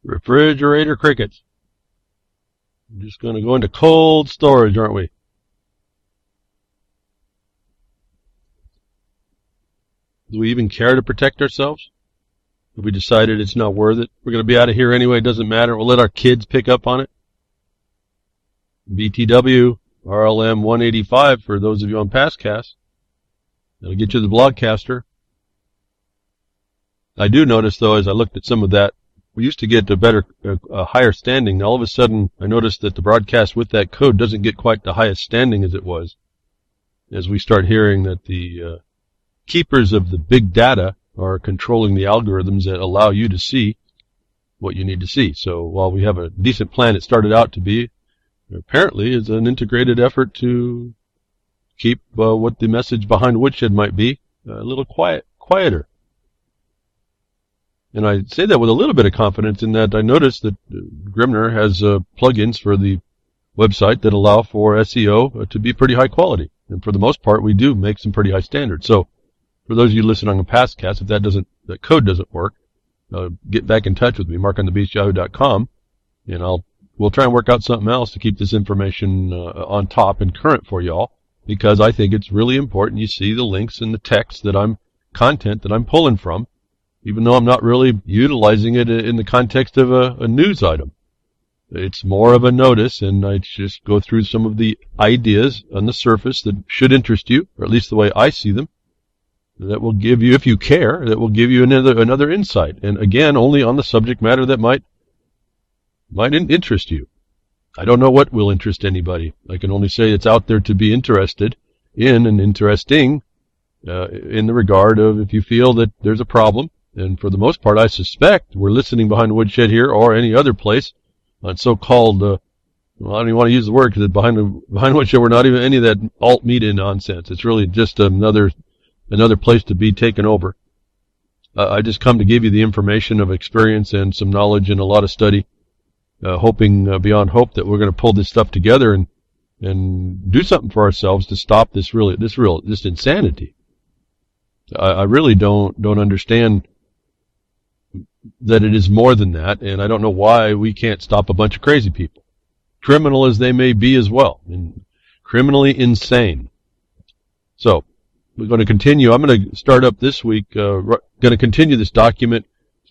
Refrigerator crickets. We're just going to go into cold storage, aren't we? Do we even care to protect ourselves? Have we decided it's not worth it? We're going to be out of here anyway, it doesn't matter. We'll let our kids pick up on it. BTW, RLM 185 for those of you on Passcast. That'll get you the Blogcaster. I do notice, though, as I looked at some of that, we used to get a higher standing. Now, all of a sudden, I noticed that the broadcast with that code doesn't get quite the highest standing as it was. As we start hearing that the keepers of the big data are controlling the algorithms that allow you to see what you need to see. So while we have a decent plan, it started out to be, apparently, is an integrated effort to keep what the message behind Woodshed might be a little quieter. And I say that with a little bit of confidence in that I noticed that Grimner has plugins for the website that allow for SEO to be pretty high quality. And for the most part, we do make some pretty high standards. So for those of you listening on Passcast, if that code doesn't work, get back in touch with me, markonthebeast@yahoo.com, and we'll try and work out something else to keep this information on top and current for y'all, because I think it's really important you see the links and the text content that I'm pulling from, even though I'm not really utilizing it in the context of a news item. It's more of a notice, and I just go through some of the ideas on the surface that should interest you, or at least the way I see them, that will give you, if you care, that will give you another insight. And again, only on the subject matter that might interest you. I don't know what will interest anybody. I can only say it's out there to be interested in and interesting in the regard of if you feel that there's a problem. And for the most part, I suspect we're listening behind Woodshed here or any other place on so-called, I don't even want to use the word because behind Woodshed we're not even any of that alt media nonsense. It's really just another place to be taken over. I just come to give you the information of experience and some knowledge and a lot of study, hoping beyond hope that we're going to pull this stuff together and do something for ourselves to stop this insanity. I really don't understand that it is more than that, and I don't know why we can't stop a bunch of crazy people, criminal as they may be as well, and criminally insane. So we're going to continue. I'm going to start up this week, going to continue this document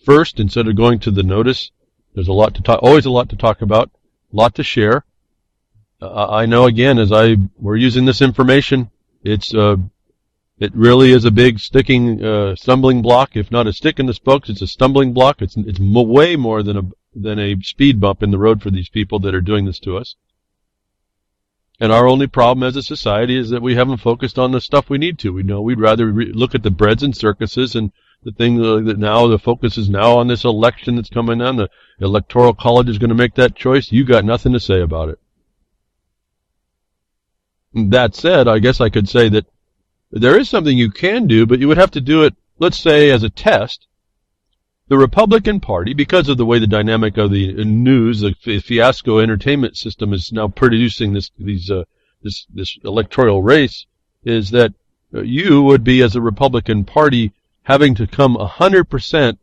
first instead of going to the notice. There's always a lot to talk about, a lot to share. I know, again, we're using this information, it really is a big stumbling block. If not a stick in the spokes, it's a stumbling block. It's way more than a speed bump in the road for these people that are doing this to us. And our only problem as a society is that we haven't focused on the stuff we need to. We know we'd rather look at the breads and circuses and the thing that now the focus is now on this election that's coming on. The Electoral College is going to make that choice. You got nothing to say about it. That said, I guess I could say that there is something you can do, but you would have to do it, let's say, as a test. The Republican Party, because of the way the dynamic of the news, the fiasco entertainment system is now producing this electoral race, is that you would be, as a Republican Party, having to come 100%.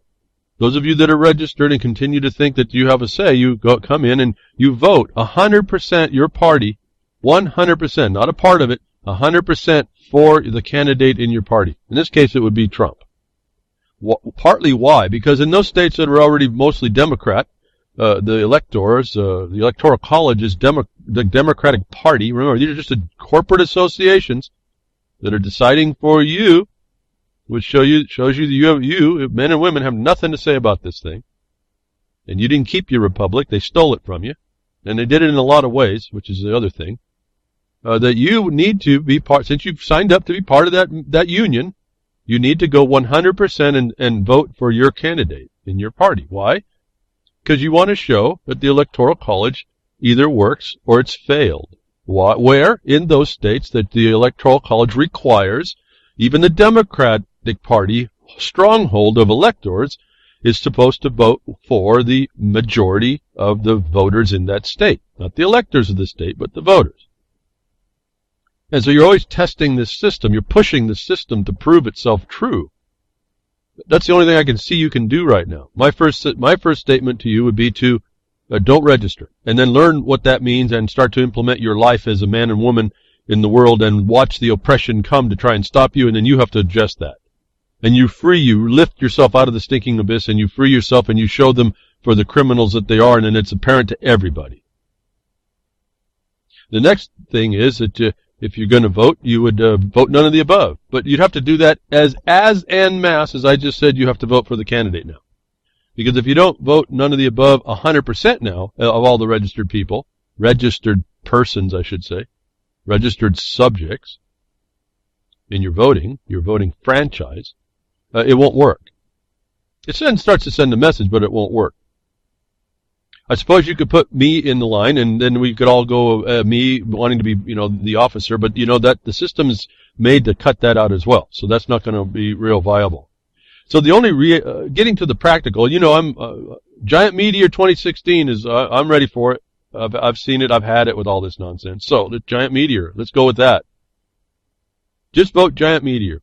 Those of you that are registered and continue to think that you have a say, come in and you vote 100% your party, 100%, not a part of it, 100% for the candidate in your party. In this case, it would be Trump. Partly why? Because in those states that are already mostly Democrat, the electors, the Electoral College is the Democratic Party. Remember, these are just corporate associations that are deciding for you, which shows you that you, men and women, have nothing to say about this thing. And you didn't keep your republic. They stole it from you. And they did it in a lot of ways, which is the other thing. That you need to be part, since you've signed up to be part of that union, you need to go 100% and vote for your candidate in your party. Why? Because you want to show that the Electoral College either works or it's failed. Why? Where? In those states that the Electoral College requires, even the Democratic Party stronghold of electors is supposed to vote for the majority of the voters in that state. Not the electors of the state, but the voters. And so you're always testing this system. You're pushing the system to prove itself true. That's the only thing I can see you can do right now. My first statement to you would be to don't register, and then learn what that means and start to implement your life as a man and woman in the world and watch the oppression come to try and stop you, and then you have to adjust that. And you lift yourself out of the stinking abyss, and you free yourself, and you show them for the criminals that they are, and then it's apparent to everybody. The next thing is that if you're going to vote, you would vote none of the above. But you'd have to do that as en masse, as I just said, you have to vote for the candidate now. Because if you don't vote none of the above 100% now of all the registered people, registered persons, I should say, registered subjects in your voting franchise, it won't work. It starts to send a message, but it won't work. I suppose you could put me in the line, and then we could all go, me wanting to be, the officer, but that the system is made to cut that out as well. So that's not going to be real viable. So the only getting to the practical, I'm Giant Meteor 2016 is I'm ready for it. I've seen it. I've had it with all this nonsense. So the Giant Meteor, let's go with that. Just vote Giant Meteor.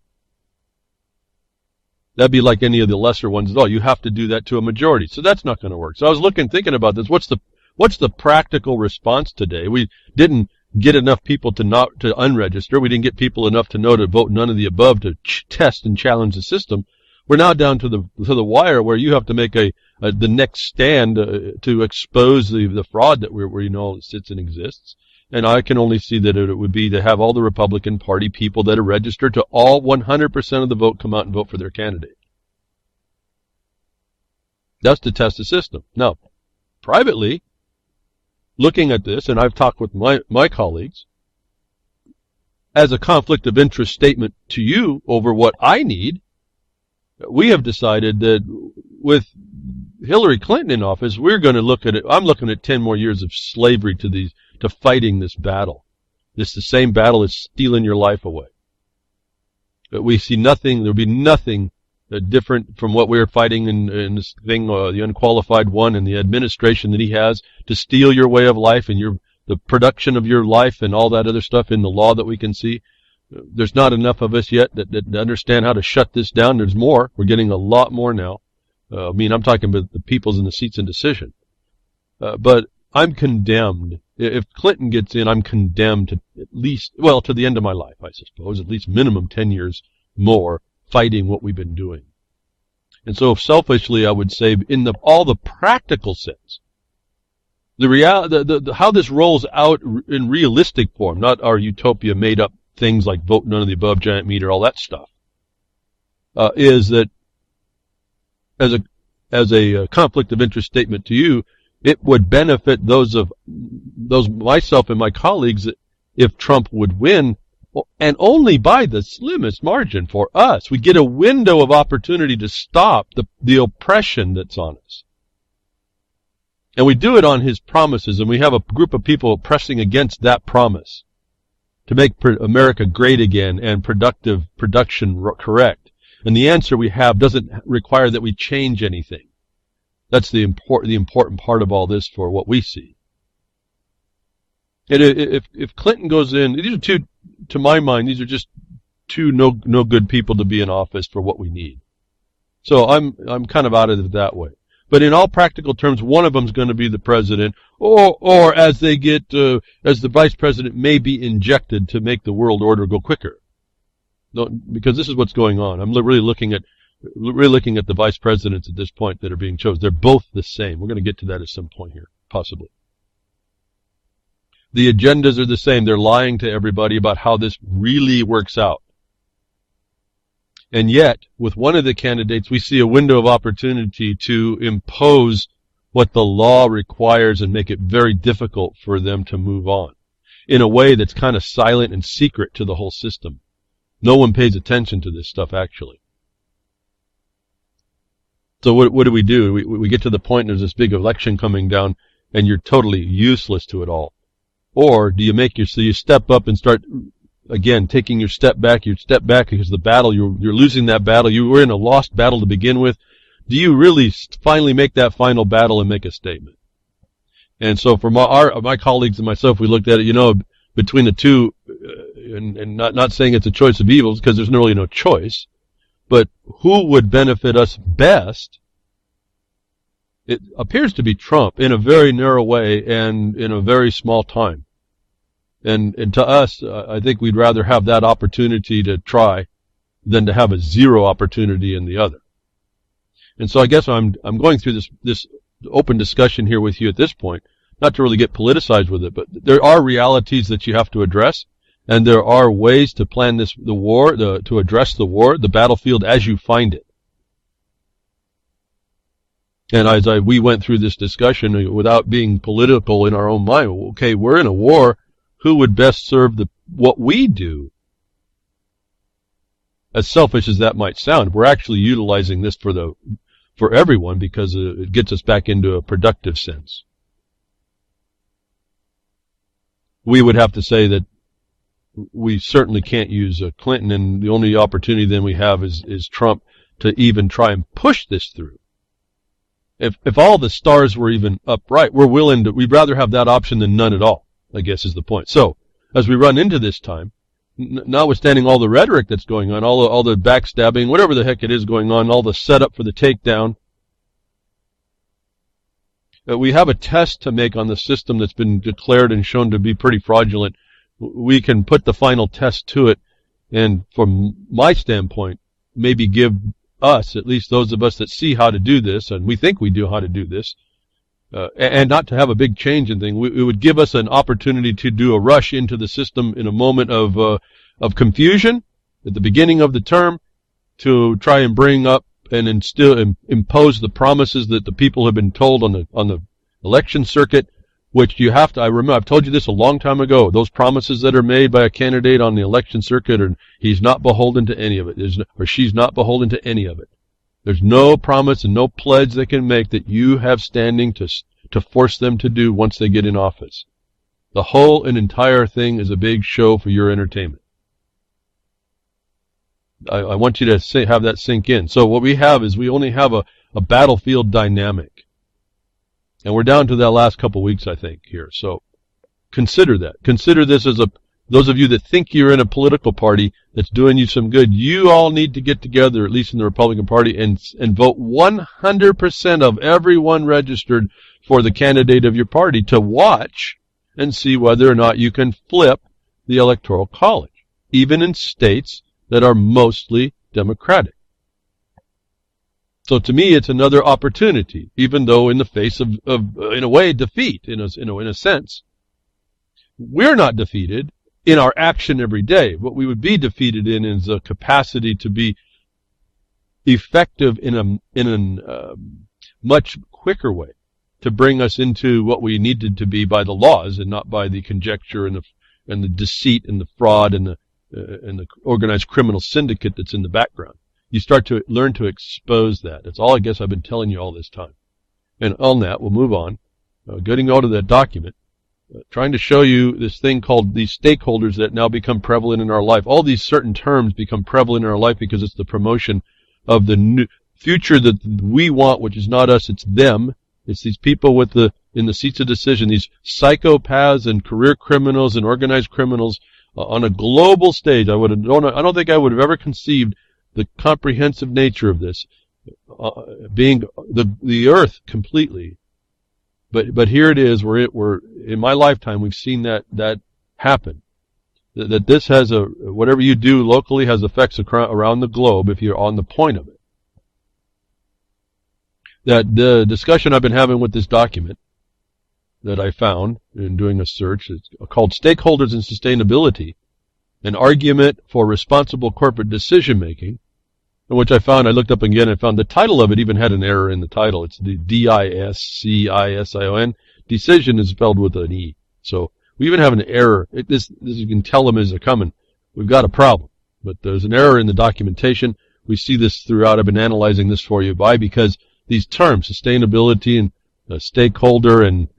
That'd be like any of the lesser ones at all. You have to do that to a majority. So that's not going to work. So I was thinking about this. What's the practical response today? We didn't get enough people to unregister. We didn't get people enough to know to vote none of the above to test and challenge the system. We're now down to the wire where you have to make the next stand to expose the fraud that we sits and exists. And I can only see that it would be to have all the Republican Party people that are registered to all 100% of the vote come out and vote for their candidate. That's to test the system. Now, privately, looking at this, and I've talked with my colleagues, as a conflict of interest statement to you over what I need, we have decided that with Hillary Clinton in office, we're going to look at it. I'm looking at 10 more years of slavery to fighting this battle. This is the same battle as stealing your life away. But we see nothing, there'll be nothing different from what we're fighting in this thing, the unqualified one and the administration that he has to steal your way of life and the production of your life and all that other stuff in the law that we can see. There's not enough of us yet that understand how to shut this down. There's more. We're getting a lot more now. I'm talking about the people's in the seats in decision. But I'm condemned. If Clinton gets in, I'm condemned to at least, to the end of my life, I suppose, at least minimum 10 years more fighting what we've been doing. And so selfishly, I would say in all the practical sense, how this rolls out in realistic form, not our utopia made up things like vote none of the above, Giant Meteor, all that stuff, is that as a conflict of interest statement to you, it would benefit those myself and my colleagues that if Trump would win, and only by the slimmest margin for us. We get a window of opportunity to stop the oppression that's on us. And we do it on his promises, and we have a group of people pressing against that promise to make America great again and production correct. And the answer we have doesn't require that we change anything. That's the important part of all this for what we see. And if Clinton goes in, these are two, to my mind, these are just two no good people to be in office for what we need. So I'm kind of out of it that way. But in all practical terms, one of them is going to be the president, or as they get, as the vice president may be injected to make the world order go quicker. No, because this is what's going on. I'm really looking at the vice presidents at this point that are being chosen. They're both the same. We're going to get to that at some point here, possibly. The agendas are the same. They're lying to everybody about how this really works out. And yet, with one of the candidates, we see a window of opportunity to impose what the law requires and make it very difficult for them to move on in a way that's kind of silent and secret to the whole system. No one pays attention to this stuff, actually. So what do? We get to the point and there's this big election coming down and you're totally useless to it all. Or do you so you step up and start again, taking your step back because the battle, you're losing that battle. You were in a lost battle to begin with. Do you really finally make that final battle and make a statement? And so for my colleagues and myself, we looked at it, between the two, and not saying it's a choice of evils because there's really no choice, But who would benefit us best? It appears to be Trump in a very narrow way and in a very small time. And to us, I think we'd rather have that opportunity to try than to have a zero opportunity in the other. And so I guess I'm going through this open discussion here with you at this point, not to really get politicized with it, but there are realities that you have to address, and there are ways to plan the war, to address the war, the battlefield as you find it. And as we went through this discussion without being political in our own mind, okay, we're in a war, who would best serve what we do? As selfish as that might sound, we're actually utilizing this for everyone because it gets us back into a productive sense. We would have to say that we certainly can't use Clinton, and the only opportunity then we have is Trump to even try and push this through. If all the stars were even upright, we'd rather have that option than none at all, I guess is the point. So, as we run into this time, notwithstanding all the rhetoric that's going on, all the backstabbing, whatever the heck it is going on, all the setup for the takedown, we have a test to make on the system that's been declared and shown to be pretty fraudulent. We can put the final test to it, and from my standpoint, maybe give us, at least those of us that see how to do this, and we think we do how to do this, and not to have a big change in things, it would give us an opportunity to do a rush into the system in a moment of confusion at the beginning of the term, to try and bring up and impose the promises that the people have been told on the election circuit, which you have to, I remember, I've told you this a long time ago, those promises that are made by a candidate on the election circuit, and he's not beholden to any of it, or she's not beholden to any of it. There's no promise and no pledge they can make that you have standing to force them to do once they get in office. The whole and entire thing is a big show for your entertainment. I want you to have that sink in. So what we have is we only have a battlefield dynamic. And we're down to that last couple weeks, I think, here. So consider that. Consider this as those of you that think you're in a political party that's doing you some good, you all need to get together, at least in the Republican Party, and vote 100% of everyone registered for the candidate of your party to watch and see whether or not you can flip the Electoral College, even in states that are mostly Democratic. So to me, it's another opportunity, even though in the face of in a way, defeat, in a sense. We're not defeated in our action every day. What we would be defeated in is a capacity to be effective in a much quicker way, to bring us into what we needed to be by the laws and not by the conjecture and the deceit and the fraud and the organized criminal syndicate that's in the background. You start to learn to expose that. That's all I guess I've been telling you all this time. And on that, we'll move on. Getting out of that document, trying to show you this thing called these stakeholders that now become prevalent in our life. All these certain terms become prevalent in our life because it's the promotion of the new future that we want, which is not us, it's them. It's these people in the seats of decision, these psychopaths and career criminals and organized criminals on a global stage. I don't think I would have ever conceived the comprehensive nature of this, being the earth completely. But here it is, we're in my lifetime, we've seen that happen. That this has whatever you do locally has effects around the globe if you're on the point of it. That the discussion I've been having with this document that I found in doing a search, it's called Stakeholders and Sustainability, an Argument for Responsible Corporate Decision Making, in which I looked up again and found the title of it even had an error in the title. It's the DISCISION. Decision is spelled with an E. So we even have an error. This you can tell them as they're coming. We've got a problem. But there's an error in the documentation. We see this throughout. I've been analyzing this for you because these terms, sustainability and stakeholder, and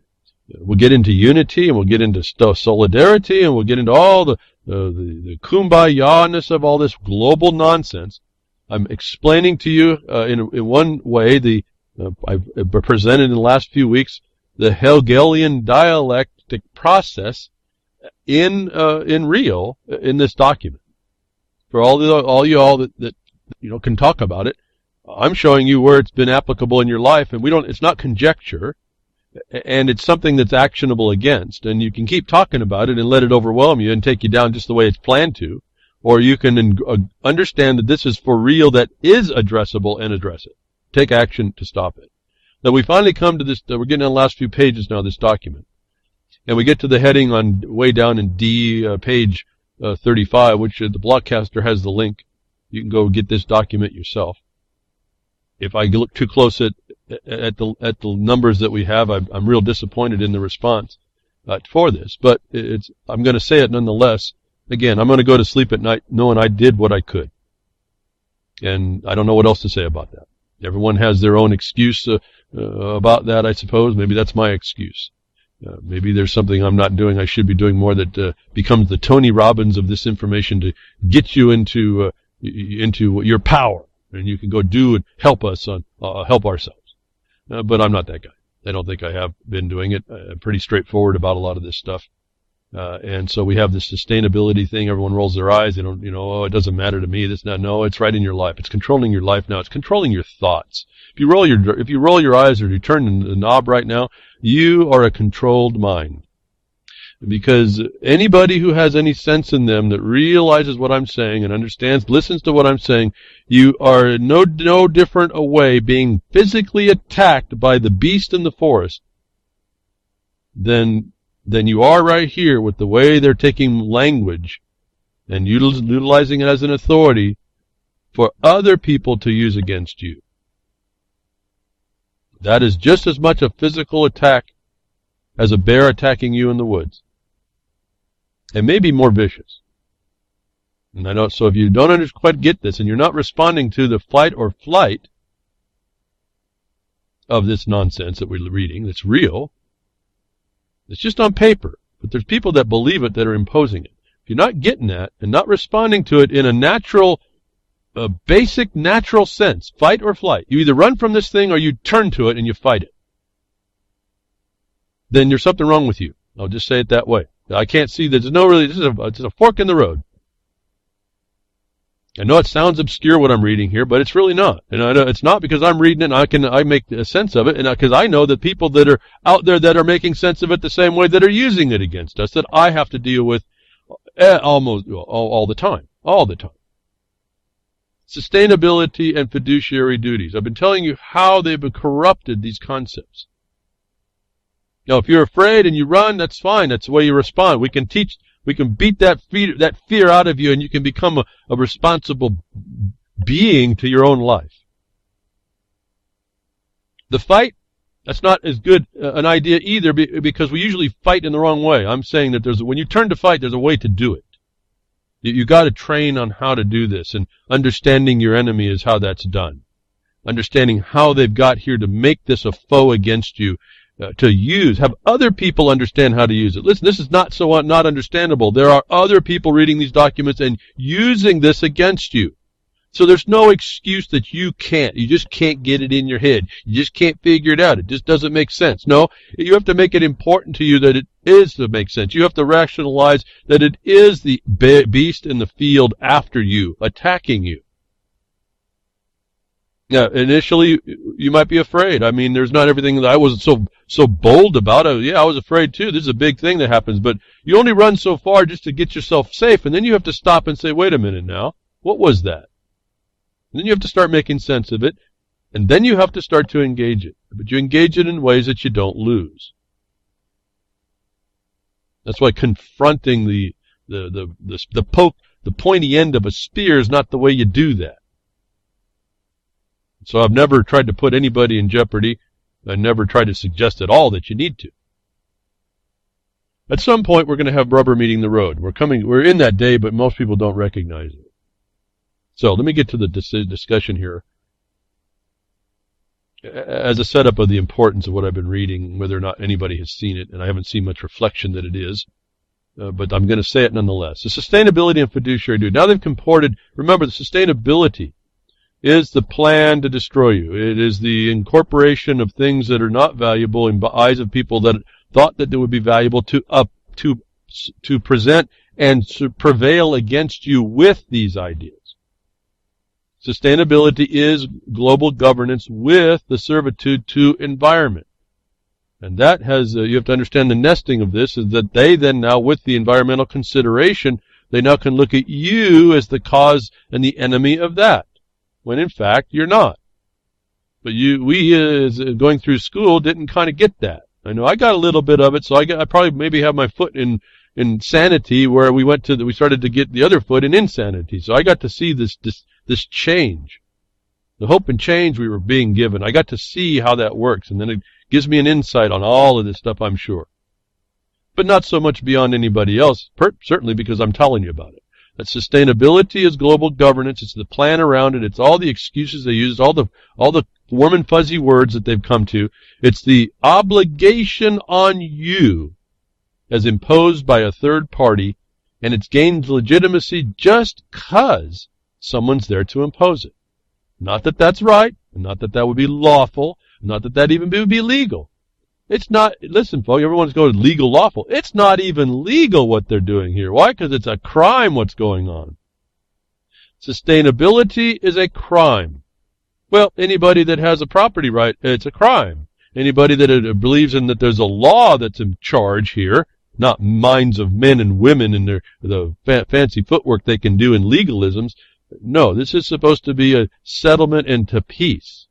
we'll get into unity, and we'll get into solidarity, and we'll get into all the kumbaya-ness of all this global nonsense. I'm explaining to you in one way I've presented in the last few weeks the Hegelian dialectic process in real in this document. For all you that can talk about it. I'm showing you where it's been applicable in your life, and it's not conjecture, and it's something that's actionable against, and you can keep talking about it and let it overwhelm you and take you down just the way it's planned to, or you can understand that this is for real, that is addressable, and address it. Take action to stop it. Now we finally come to this, we're getting on the last few pages now, this document, and we get to the heading on way down in D, page 35, which the Blockcaster has the link. You can go get this document yourself. If I look too close at the numbers that we have, I'm real disappointed in the response for this. But I'm going to say it nonetheless. Again, I'm going to go to sleep at night knowing I did what I could, and I don't know what else to say about that. Everyone has their own excuse about that, I suppose. Maybe that's my excuse. Maybe there's something I'm not doing. I should be doing more that becomes the Tony Robbins of this information to get you into your power. And you can go do and help us help ourselves. But I'm not that guy. I don't think I have been doing it. I'm pretty straightforward about a lot of this stuff. And so we have this sustainability thing. Everyone rolls their eyes. They don't, it doesn't matter to me. No, it's right in your life. It's controlling your life now. It's controlling your thoughts. If you roll your eyes, or you turn the knob right now, you are a controlled mind. Because anybody who has any sense in them that realizes what I'm saying and understands, listens to what I'm saying, you are no different away being physically attacked by the beast in the forest than you are right here with the way they're taking language and utilizing it as an authority for other people to use against you. That is just as much a physical attack as a bear attacking you in the woods. And maybe more vicious. And so if you don't quite get this, and you're not responding to the fight or flight of this nonsense that we're reading, that's real, it's just on paper. But there's people that believe it that are imposing it. If you're not getting that, and not responding to it in a natural, basic natural sense, fight or flight, you either run from this thing or you turn to it and you fight it, then there's something wrong with you. I'll just say it that way. I can't see that this is a fork in the road. I know it sounds obscure what I'm reading here, but it's really not. And I know it's not because I'm reading it and I make a sense of it, and because I know that people that are out there that are making sense of it the same way that are using it against us, that I have to deal with almost all the time. All the time. Sustainability and fiduciary duties. I've been telling you how they've been corrupted, these concepts. Now, if you're afraid and you run, that's fine. That's the way you respond. We can beat that fear out of you, and you can become a responsible being to your own life. The fight, that's not as good an idea either, because we usually fight in the wrong way. I'm saying that when you turn to fight, there's a way to do it. You got to train on how to do this, and understanding your enemy is how that's done. Understanding how they've got here to make this a foe against you. To use, have other people understand how to use it. Listen, this is not understandable. There are other people reading these documents and using this against you. So there's no excuse that you just can't get it in your head. You just can't figure it out. It just doesn't make sense. No, you have to make it important to you that it is to make sense. You have to rationalize that it is the beast in the field after you, attacking you. Yeah, initially you might be afraid. I mean, there's not everything that I wasn't so bold about. I was afraid too. This is a big thing that happens, but you only run so far just to get yourself safe, and then you have to stop and say, wait a minute now, what was that? And then you have to start making sense of it, and then you have to start to engage it. But you engage it in ways that you don't lose. That's why confronting the pointy end of a spear is not the way you do that. So I've never tried to put anybody in jeopardy. I never tried to suggest at all that you need to. At some point, we're going to have rubber meeting the road. We're in that day, but most people don't recognize it. So let me get to the discussion here. As a setup of the importance of what I've been reading, whether or not anybody has seen it, and I haven't seen much reflection that it is, but I'm going to say it nonetheless. The sustainability and fiduciary duty. Now they've comported, remember the sustainability is the plan to destroy you. It is the incorporation of things that are not valuable in the eyes of people that thought that they would be valuable to present and to prevail against you with these ideas. Sustainability is global governance with the servitude to environment. And that has, you have to understand the nesting of this, is that they then now, with the environmental consideration, they now can look at you as the cause and the enemy of that, when in fact you're not. But we as going through school didn't kind of get that. I know I got a little bit of it, so I probably maybe have my foot in sanity, where we started to get the other foot in insanity. So I got to see this change, the hope and change we were being given. I got to see how that works, and then it gives me an insight on all of this stuff, I'm sure. But not so much beyond anybody else, certainly because I'm telling you about it. That sustainability is global governance. It's the plan around it. It's all the excuses they use, all the warm and fuzzy words that they've come to. It's the obligation on you as imposed by a third party, and it's gained legitimacy just because someone's there to impose it. Not that that's right, not that that would be lawful, not that that even would be legal. It's not, listen, folks, everyone's going to legal, lawful. It's not even legal what they're doing here. Why? Because it's a crime what's going on. Sustainability is a crime. Well, anybody that has a property right, it's a crime. Anybody that believes in that there's a law that's in charge here, not minds of men and women and the fancy footwork they can do in legalisms. No, this is supposed to be a settlement into peace.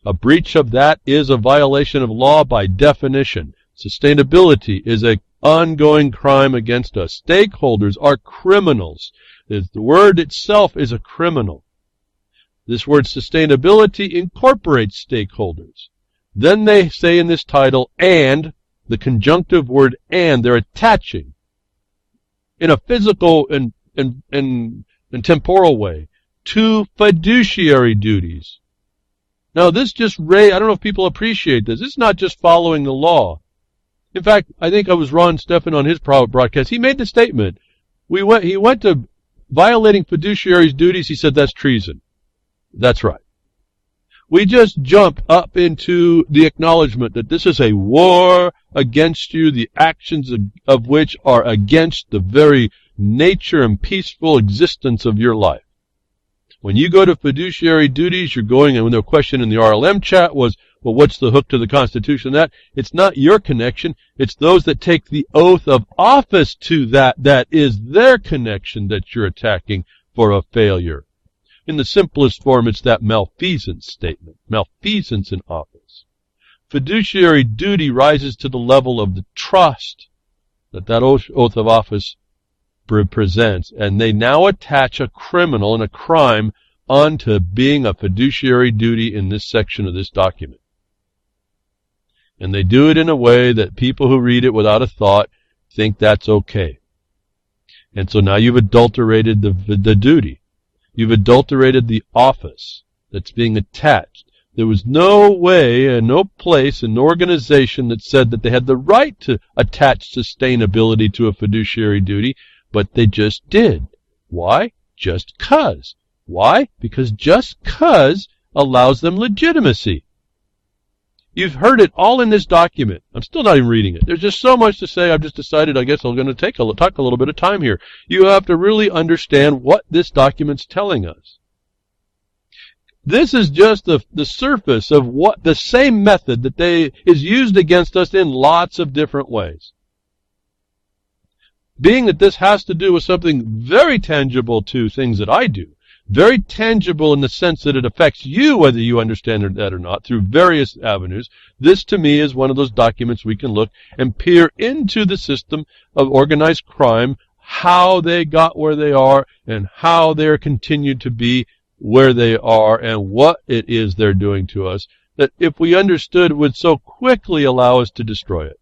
A breach of that is a violation of law by definition. Sustainability is an ongoing crime against us. Stakeholders are criminals. The word itself is a criminal. This word sustainability incorporates stakeholders. Then they say in this title, and, the conjunctive word and, they're attaching in a physical and temporal way to fiduciary duties. Now this just I don't know if people appreciate this. It's not just following the law. In fact, I think it was Ron Steffen on his broadcast. He made the statement. He went to violating fiduciary's duties. He said that's treason. That's right. We just jump up into the acknowledgement that this is a war against you, the actions of which are against the very nature and peaceful existence of your life. When you go to fiduciary duties, you're going, and when the question in the RLM chat was, well, what's the hook to the Constitution? That it's not your connection. It's those that take the oath of office to that is their connection that you're attacking for a failure. In the simplest form, it's that malfeasance statement. Malfeasance in office. Fiduciary duty rises to the level of the trust that oath of office presents, and they now attach a criminal and a crime onto being a fiduciary duty in this section of this document. And they do it in a way that people who read it without a thought think that's okay. And so now you've adulterated the duty. You've adulterated the office that's being attached. There was no way and no place in the organization that said that they had the right to attach sustainability to a fiduciary duty, but they just did. Why? Just 'cause. Why? Because just 'cause allows them legitimacy. You've heard it all in this document. I'm still not even reading it. There's just so much to say. I've just decided I guess I'm going to talk a little bit of time here. You have to really understand what this document's telling us. This is just the surface of what the same method that is used against us in lots of different ways. Being that this has to do with something very tangible to things that I do, very tangible in the sense that it affects you, whether you understand that or not, through various avenues, this to me is one of those documents we can look and peer into the system of organized crime, how they got where they are, and how they're continued to be where they are, and what it is they're doing to us, that if we understood would so quickly allow us to destroy it.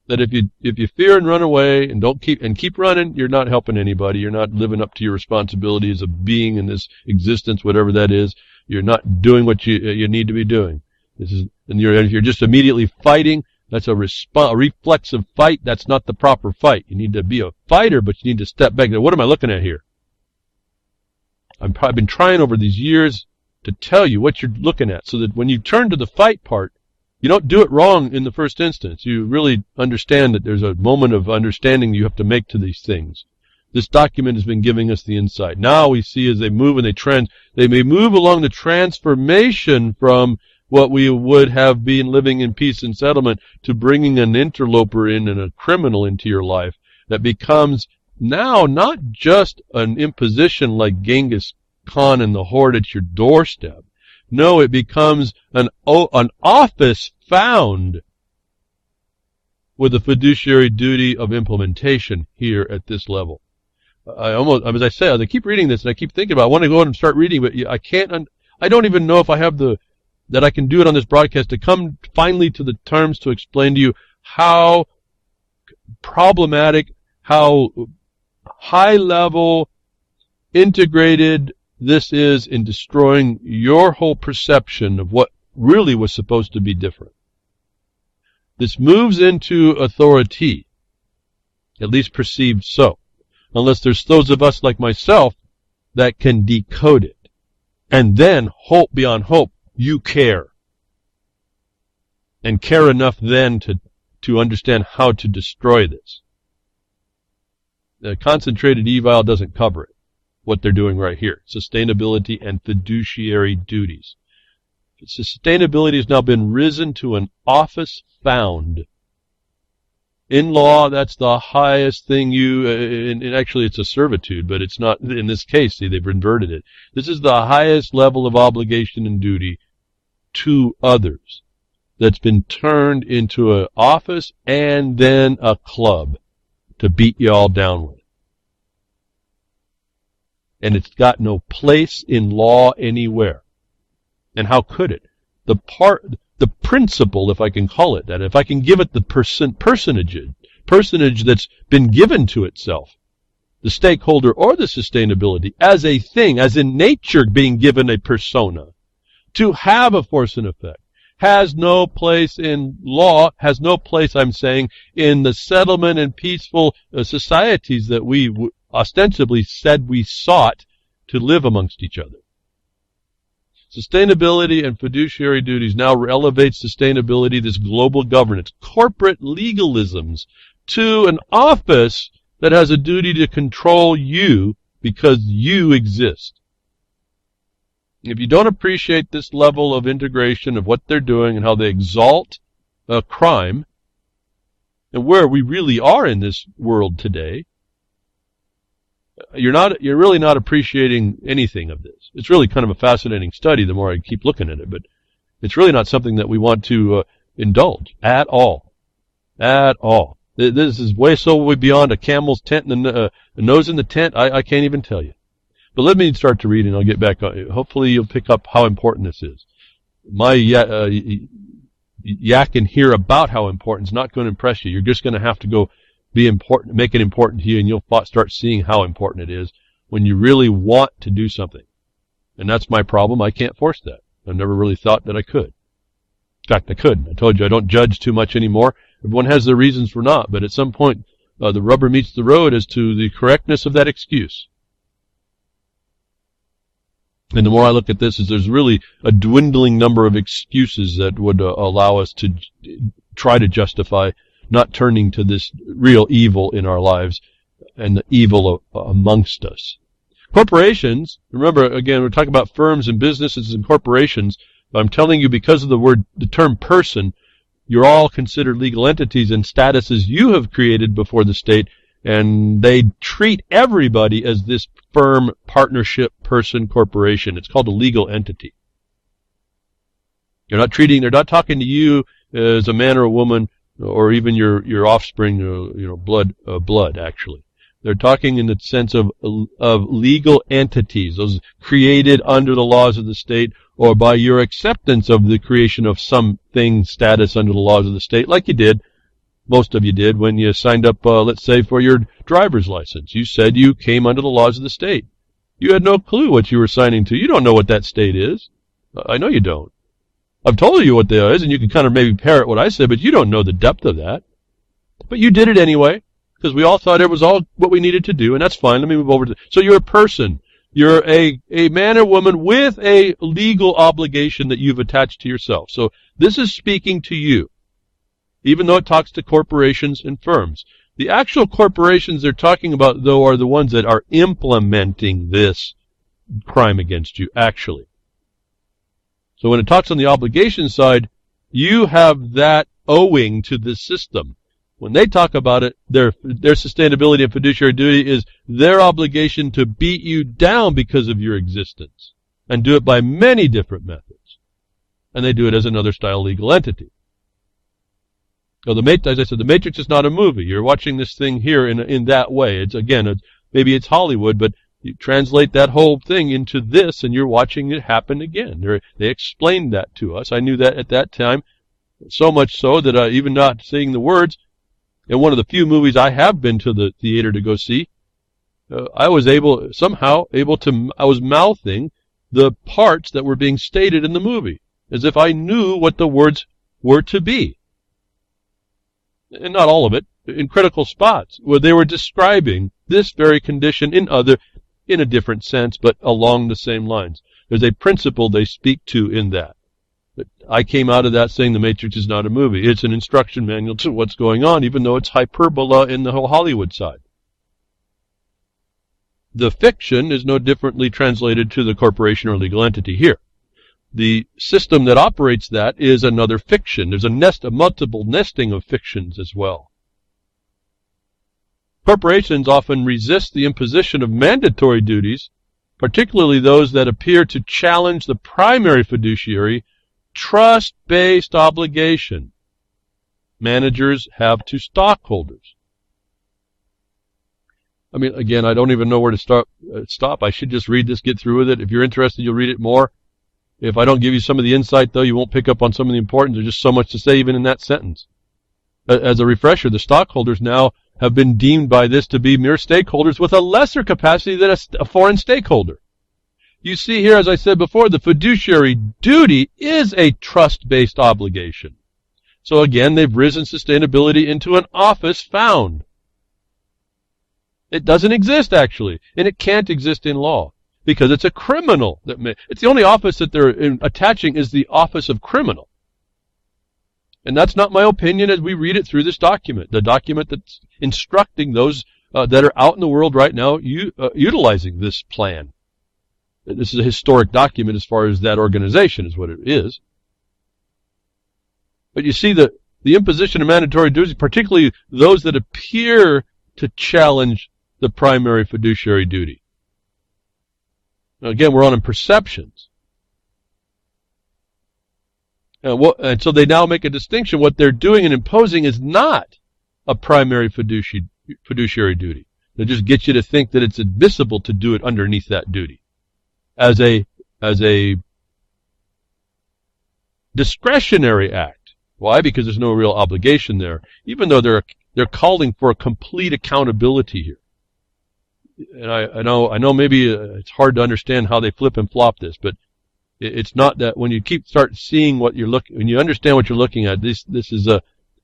That if you fear and run away and keep running, you're not helping anybody. You're not living up to your responsibility as a being in this existence, whatever that is. You're not doing what you need to be doing. And if you're just immediately fighting, that's a reflexive fight. That's not the proper fight. You need to be a fighter, but you need to step back. Now, what am I looking at here? I've been trying over these years to tell you what you're looking at, so that when you turn to the fight part, you don't do it wrong in the first instance. You really understand that there's a moment of understanding you have to make to these things. This document has been giving us the insight. Now we see as they move and they may move along the transformation from what we would have been living in peace and settlement to bringing an interloper in and a criminal into your life that becomes now not just an imposition like Genghis Khan and the horde at your doorstep. No, it becomes an office found with a fiduciary duty of implementation here at this level. As I said, I keep reading this and I keep thinking about it. I want to go and start reading, but I can't, I don't even know if I have that I can do it on this broadcast to come finally to the terms to explain to you how problematic, how high level, integrated this is in destroying your whole perception of what really was supposed to be different. This moves into authority, at least perceived so. Unless there's those of us like myself that can decode it. And then, hope beyond hope, you care. And care enough then to understand how to destroy this. The concentrated eval doesn't cover it, what they're doing right here. Sustainability and fiduciary duties. Sustainability has now been risen to an office found. In law, that's the highest thing and actually it's a servitude, but it's not, in this case, see, they've inverted it. This is the highest level of obligation and duty to others that's been turned into an office and then a club to beat you all down with. And it's got no place in law anywhere. And how could it? The principle, if I can call it that, if I can give it the personage that's been given to itself, the stakeholder or the sustainability, as a thing, as in nature being given a persona, to have a force and effect, has no place in law, has no place, I'm saying, in the settlement and peaceful societies that we ostensibly said we sought to live amongst each other. Sustainability and fiduciary duties now elevate sustainability, this global governance, corporate legalisms, to an office that has a duty to control you because you exist. If you don't appreciate this level of integration of what they're doing and how they exalt crime, and where we really are in this world today, you're really not appreciating anything of this. It's really kind of a fascinating study the more I keep looking at it, but it's really not something that we want to indulge at all. At all. This is way beyond a camel's tent and a nose in the tent. I can't even tell you. But let me start to read and I'll get back on. Hopefully you'll pick up how important this is. My yakking here about how important is not going to impress you. You're just going to have to go be important, make it important to you, and you'll start seeing how important it is when you really want to do something. And that's my problem. I can't force that. I've never really thought that I could. In fact, I couldn't. I told you I don't judge too much anymore. Everyone has their reasons for not, but at some point the rubber meets the road as to the correctness of that excuse. And the more I look at this, is there's really a dwindling number of excuses that would allow us to try to justify not turning to this real evil in our lives and the evil amongst us. Corporations, remember, again, we're talking about firms and businesses and corporations. I'm telling you, because of the term person, you're all considered legal entities and statuses you have created before the state, and they treat everybody as this firm, partnership, person, corporation. It's called a legal entity. They're not talking to you as a man or a woman, or even your offspring, blood actually. They're talking in the sense of legal entities, those created under the laws of the state or by your acceptance of the creation of something status under the laws of the state, like you did, most of you did, when you signed up, let's say, for your driver's license. You said you came under the laws of the state. You had no clue what you were signing to. You don't know what that state is. I know you don't. I've told you what that is, and you can kind of maybe parrot what I said, but you don't know the depth of that. But you did it anyway, because we all thought it was all what we needed to do, and that's fine. Let me move over to... So you're a person. You're a man or woman with a legal obligation that you've attached to yourself. So this is speaking to you, even though it talks to corporations and firms. The actual corporations they're talking about, though, are the ones that are implementing this crime against you, actually. So when it talks on the obligation side, you have that owing to the system. When they talk about it, their sustainability and fiduciary duty is their obligation to beat you down because of your existence, and do it by many different methods. And they do it as another style legal entity. So as I said, the Matrix is not a movie. You're watching this thing here in that way. It's maybe it's Hollywood, but you translate that whole thing into this, and you're watching it happen again. They explained that to us. I knew that at that time, so much so that even not saying the words, in one of the few movies I have been to the theater to go see, I was mouthing the parts that were being stated in the movie, as if I knew what the words were to be. And not all of it, in critical spots, where they were describing this very condition in a different sense, but along the same lines. There's a principle they speak to in that. I came out of that saying The Matrix is not a movie. It's an instruction manual to what's going on, even though it's hyperbola in the whole Hollywood side. The fiction is no differently translated to the corporation or legal entity here. The system that operates that is another fiction. There's a multiple nesting of fictions as well. Corporations often resist the imposition of mandatory duties, particularly those that appear to challenge the primary fiduciary trust-based obligation managers have to stockholders. I mean, again, I don't even know where to stop. I should just read this, get through with it. If you're interested, you'll read it more. If I don't give you some of the insight, though, you won't pick up on some of the importance. There's just so much to say even in that sentence. As a refresher, the stockholders now have been deemed by this to be mere stakeholders with a lesser capacity than a foreign stakeholder. You see here, as I said before, the fiduciary duty is a trust-based obligation. So again, they've risen sustainability into an office found. It doesn't exist, actually, and it can't exist in law. Because it's a criminal. It's the only office that they're attaching is the office of criminal. And that's not my opinion as we read it through this document. The document that's instructing those that are out in the world right now utilizing this plan. This is a historic document as far as that organization is what it is. But you see the imposition of mandatory duties, particularly those that appear to challenge the primary fiduciary duty. Again, we're on in perceptions. And so they now make a distinction. What they're doing and imposing is not a primary fiduciary duty. They just get you to think that it's admissible to do it underneath that duty. As a discretionary act. Why? Because there's no real obligation there. Even though they're calling for a complete accountability here. And I know maybe it's hard to understand how they flip and flop this, but it's not that when you start seeing what you're when you understand what you're looking at, this is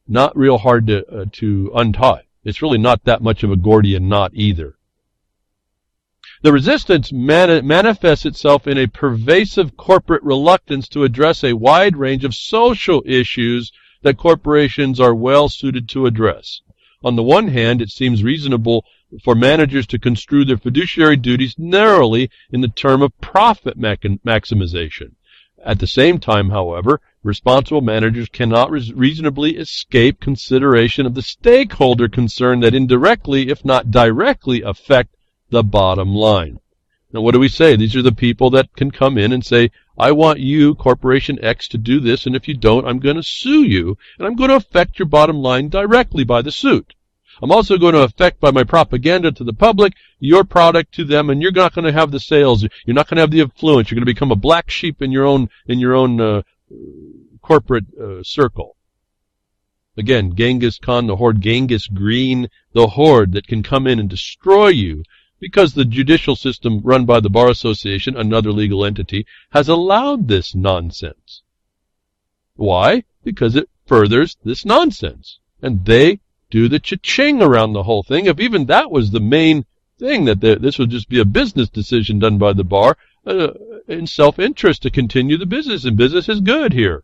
not real hard to untie. It's really not that much of a Gordian knot either. The resistance manifests itself in a pervasive corporate reluctance to address a wide range of social issues that corporations are well suited to address. On the one hand, it seems reasonable for managers to construe their fiduciary duties narrowly in the term of profit maximization. At the same time, however, responsible managers cannot reasonably escape consideration of the stakeholder concern that indirectly, if not directly, affect the bottom line. Now, what do we say? These are the people that can come in and say, I want you, Corporation X, to do this, and if you don't, I'm going to sue you, and I'm going to affect your bottom line directly by the suit. I'm also going to affect by my propaganda to the public your product to them, and you're not going to have the sales. You're not going to have the influence. You're going to become a black sheep in your own corporate circle. Again, Genghis Khan, the Horde, Genghis Green, the Horde that can come in and destroy you because the judicial system run by the Bar Association, another legal entity, has allowed this nonsense. Why? Because it furthers this nonsense. And they do the cha-ching around the whole thing. If even that was the main thing, that this would just be a business decision done by the bar in self-interest to continue the business, and business is good here.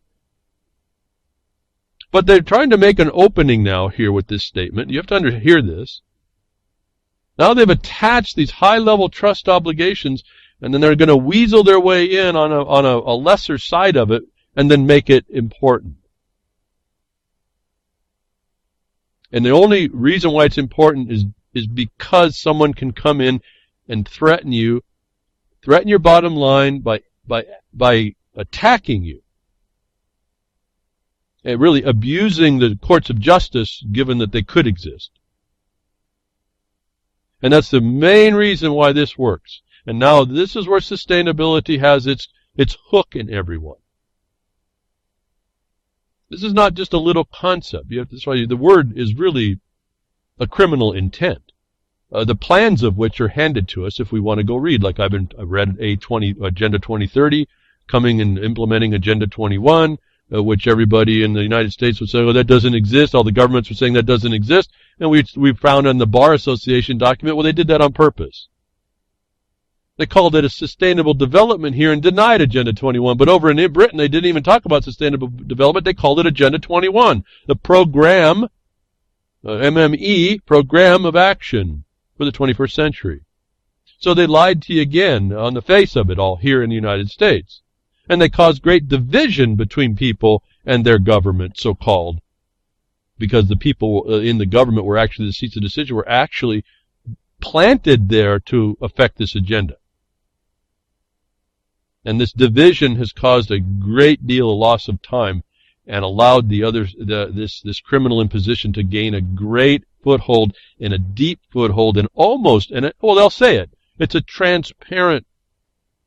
But they're trying to make an opening now here with this statement. You have to hear this. Now they've attached these high-level trust obligations, and then they're going to weasel their way in on a lesser side of it, and then make it important. And the only reason why it's important is because someone can come in and threaten your bottom line by attacking you. And really abusing the courts of justice, given that they could exist. And that's the main reason why this works. And now this is where sustainability has its hook in everyone. This is not just a little concept. That's why the word is really a criminal intent. The plans of which are handed to us if we want to go read. Like I've read Agenda 2030, coming and implementing Agenda 21, which everybody in the United States would say, oh, that doesn't exist. All the governments were saying that doesn't exist. And we found in the Bar Association document, well, they did that on purpose. They called it a sustainable development here and denied Agenda 21. But over in Britain, they didn't even talk about sustainable development. They called it Agenda 21, the program, MME, program of action for the 21st century. So they lied to you again on the face of it all here in the United States. And they caused great division between people and their government, so-called, because the people in the government were actually, the seats of decision were actually planted there to affect this agenda. And this division has caused a great deal of loss of time and allowed this criminal imposition to gain a great foothold and a deep foothold and they'll say it. It's a transparent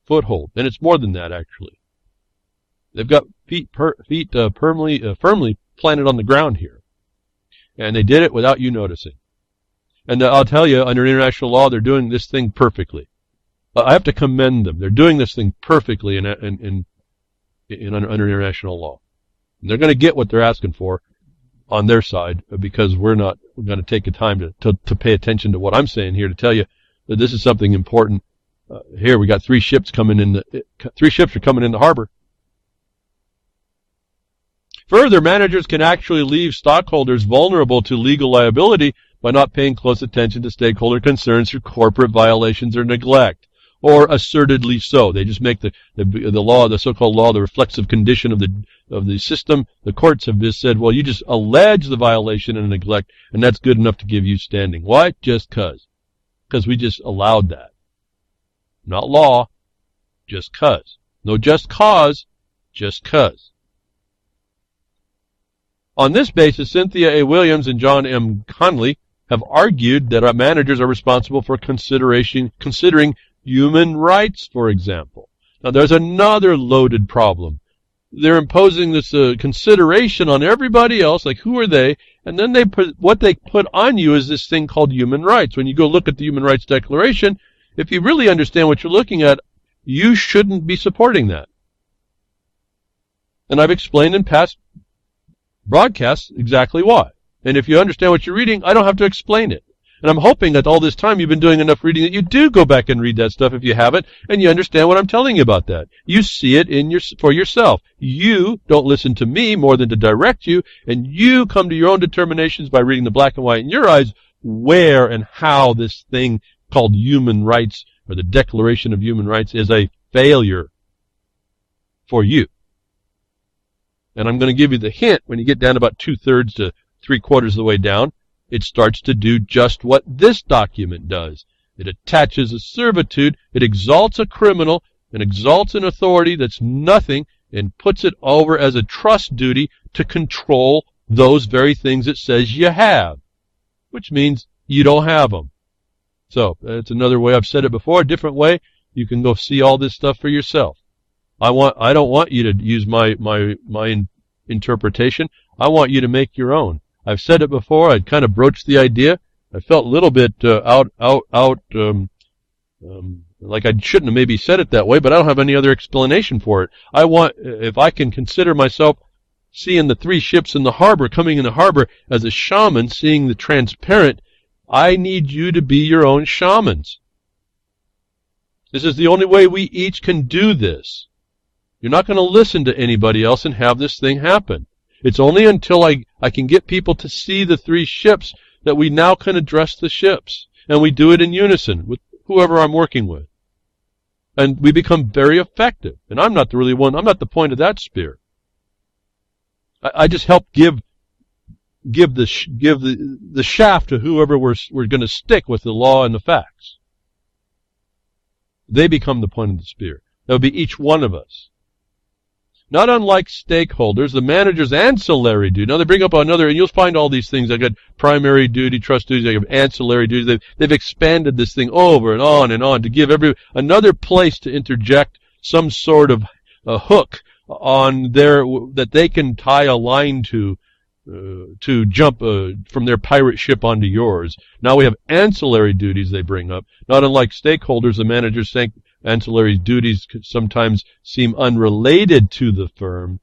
foothold. And it's more than that, actually. They've got feet firmly planted on the ground here. And they did it without you noticing. And I'll tell you, under international law, they're doing this thing perfectly. I have to commend them. They're doing this thing perfectly under international law. And they're going to get what they're asking for on their side, because we're going to take the time to pay attention to what I'm saying here to tell you that this is something important. Here we got 3 ships coming in. 3 ships are coming in the harbor. Further, managers can actually leave stockholders vulnerable to legal liability by not paying close attention to stakeholder concerns through corporate violations or neglect, or assertedly so. They just make the law, the so-called law, the reflexive condition of the system. The courts have just said, well, you just allege the violation and neglect, and that's good enough to give you standing. Why? Just cause. Because we just allowed that. Not law, just cause. No just cause, just cause. On this basis, Cynthia A. Williams and John M. Conley have argued that our managers are responsible for considering human rights, for example. Now, there's another loaded problem. They're imposing this consideration on everybody else, like who are they? And then what they put on you is this thing called human rights. When you go look at the Human Rights Declaration, if you really understand what you're looking at, you shouldn't be supporting that. And I've explained in past broadcasts exactly why. And if you understand what you're reading, I don't have to explain it. And I'm hoping that all this time you've been doing enough reading that you do go back and read that stuff if you haven't, and you understand what I'm telling you about that. You see it for yourself. You don't listen to me more than to direct you, and you come to your own determinations by reading the black and white in your eyes where and how this thing called human rights, or the Declaration of Human Rights, is a failure for you. And I'm going to give you the hint when you get down about 2/3 to 3/4 of the way down. It starts to do just what this document does. It attaches a servitude, it exalts a criminal, and exalts an authority that's nothing, and puts it over as a trust duty to control those very things it says you have, which means you don't have them. So, that's another way. I've said it before, a different way. You can go see all this stuff for yourself. I don't want you to use my interpretation. I want you to make your own. I've said it before. I'd kind of broached the idea. I felt a little bit like I shouldn't have maybe said it that way, but I don't have any other explanation for it. If I can consider myself seeing the 3 ships in the harbor, coming in the harbor as a shaman, seeing the transparent, I need you to be your own shamans. This is the only way we each can do this. You're not going to listen to anybody else and have this thing happen. It's only until I can get people to see the three ships that we now can address the ships. And we do it in unison with whoever I'm working with. And we become very effective. And I'm not the point of that spear. I just help give the shaft to whoever we're going to stick with the law and the facts. They become the point of the spear. That would be each one of us. Not unlike stakeholders, the manager's ancillary duty. Now they bring up another, and you'll find all these things. I got primary duty, trust duties. I have ancillary duties. They've expanded this thing over and on to give another place to interject some sort of a hook on that they can tie a line to jump from their pirate ship onto yours. Now we have ancillary duties they bring up. Not unlike stakeholders, the manager's ancillary duties could sometimes seem unrelated to the firm.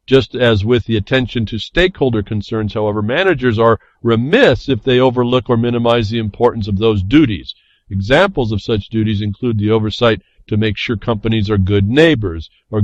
Just as with the attention to stakeholder concerns, however, managers are remiss if they overlook or minimize the importance of those duties. Examples of such duties include the oversight to make sure companies are good neighbors, or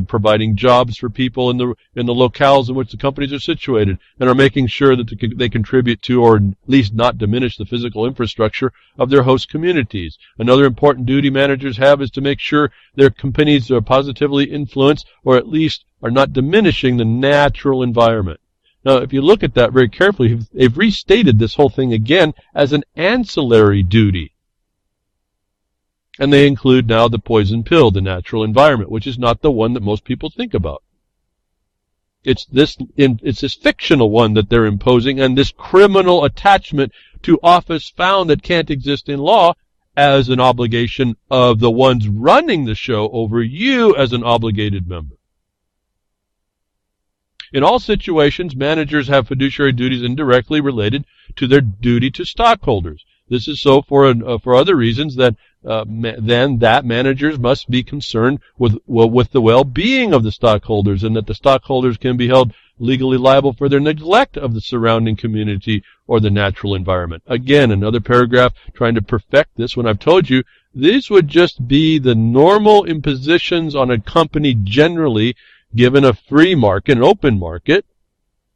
providing jobs for people in the locales in which the companies are situated, and are making sure that they contribute to, or at least not diminish, the physical infrastructure of their host communities. Another important duty managers have is to make sure their companies are positively influenced, or at least are not diminishing the natural environment. Now, if you look at that very carefully, they've restated this whole thing again as an ancillary duty. And they include now the poison pill, the natural environment, which is not the one that most people think about. It's this fictional one that they're imposing, and this criminal attachment to office found that can't exist in law as an obligation of the ones running the show over you as an obligated member. In all situations, managers have fiduciary duties indirectly related to their duty to stockholders. This is so for other reasons that managers must be concerned with the well-being of the stockholders, and that the stockholders can be held legally liable for their neglect of the surrounding community or the natural environment. Again, another paragraph trying to perfect this, when I've told you these would just be the normal impositions on a company generally, given a free market, an open market.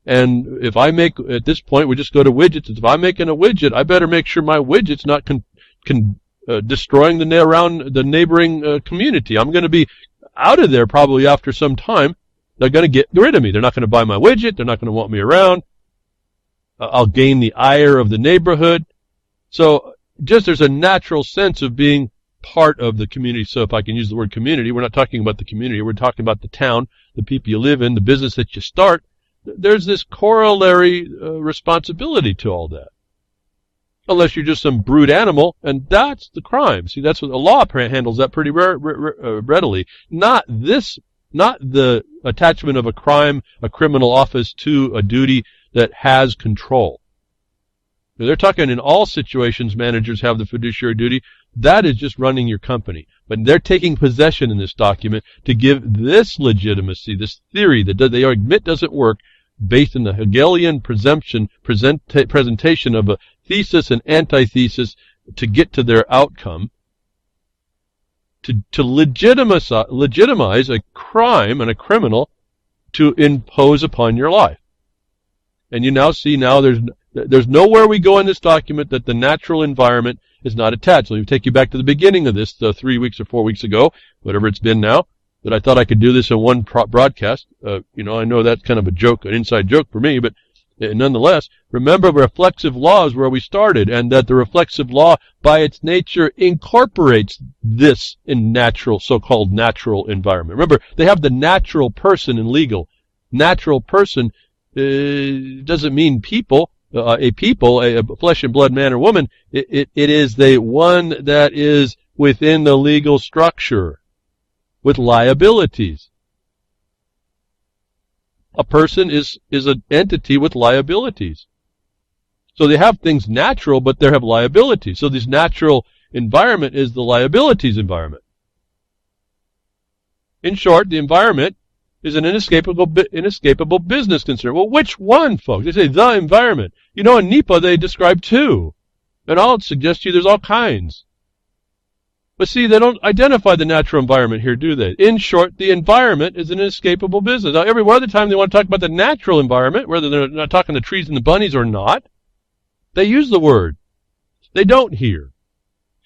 And if I make, at this point, we just go to widgets. If I'm making a widget, I better make sure my widget's not destroying the neighboring community. I'm going to be out of there probably after some time. They're going to get rid of me. They're not going to buy my widget. They're not going to want me around. I'll gain the ire of the neighborhood. So just there's a natural sense of being part of the community. So if I can use the word community, we're not talking about the community. We're talking about the town, the people you live in, the business that you start. There's this corollary responsibility to all that. Unless you're just some brute animal, and that's the crime. See, that's what the law handles that pretty readily. Not the attachment of a criminal office to a duty that has control. They're talking in all situations managers have the fiduciary duty. That is just running your company. But they're taking possession in this document to give this legitimacy, this theory that they admit doesn't work, based on the Hegelian presentation of a thesis and antithesis to get to their outcome, to legitimize a crime and a criminal to impose upon your life. And you now see there's nowhere we go in this document that the natural environment is not attached. Let me take you back to the beginning of this, 3 weeks or 4 weeks ago, whatever it's been now, that I thought I could do this in one broadcast. I know that's kind of a joke, an inside joke for me, but nonetheless, remember reflexive law is where we started, and that the reflexive law by its nature incorporates this in so-called natural environment. Remember, they have the natural person in legal. Natural person doesn't mean people. A flesh and blood man or woman. It is the one that is within the legal structure with liabilities. A person is an entity with liabilities. So they have things natural, but they have liabilities. So this natural environment is the liabilities environment. In short, the environment is an inescapable business concern. Well, which one, folks? They say the environment. In NEPA they describe two. And I'll suggest to you there's all kinds. But see, they don't identify the natural environment here, do they? In short, the environment is an inescapable business. Now, every other time they want to talk about the natural environment, whether they're not talking the trees and the bunnies or not, they use the word. They don't here.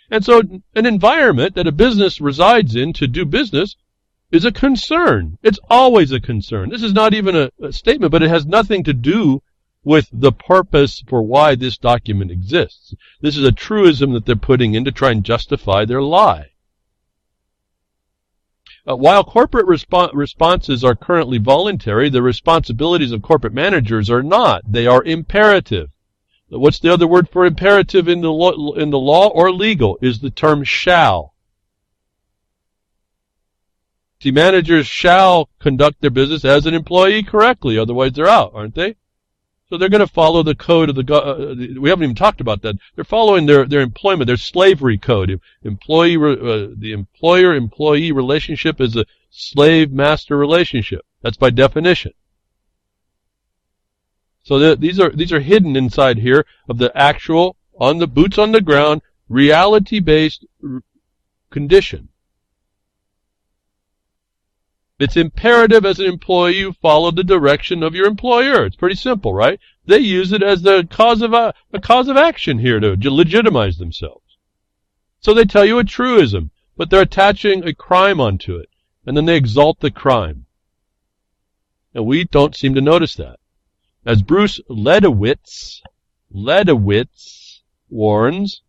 And so an environment that a business resides in to do business is a concern. It's always a concern. This is not even a statement, but it has nothing to do with the purpose for why this document exists. This is a truism that they're putting in to try and justify their lie. While corporate responses are currently voluntary, the responsibilities of corporate managers are not. They are imperative. What's the other word for imperative in the law or legal? Is the term shall. See, managers shall conduct their business as an employee correctly, otherwise they're out, aren't they? So they're going to follow the code of we haven't even talked about that. They're following their employment, their slavery code. The employer-employee relationship is a slave-master relationship. That's by definition. So these are hidden inside here of the actual, on the boots on the ground, reality-based condition. It's imperative as an employee you follow the direction of your employer. It's pretty simple, right? They use it as the cause of action here to legitimize themselves. So they tell you a truism, but they're attaching a crime onto it, and then they exalt the crime. And we don't seem to notice that. As Bruce Ledowitz warns,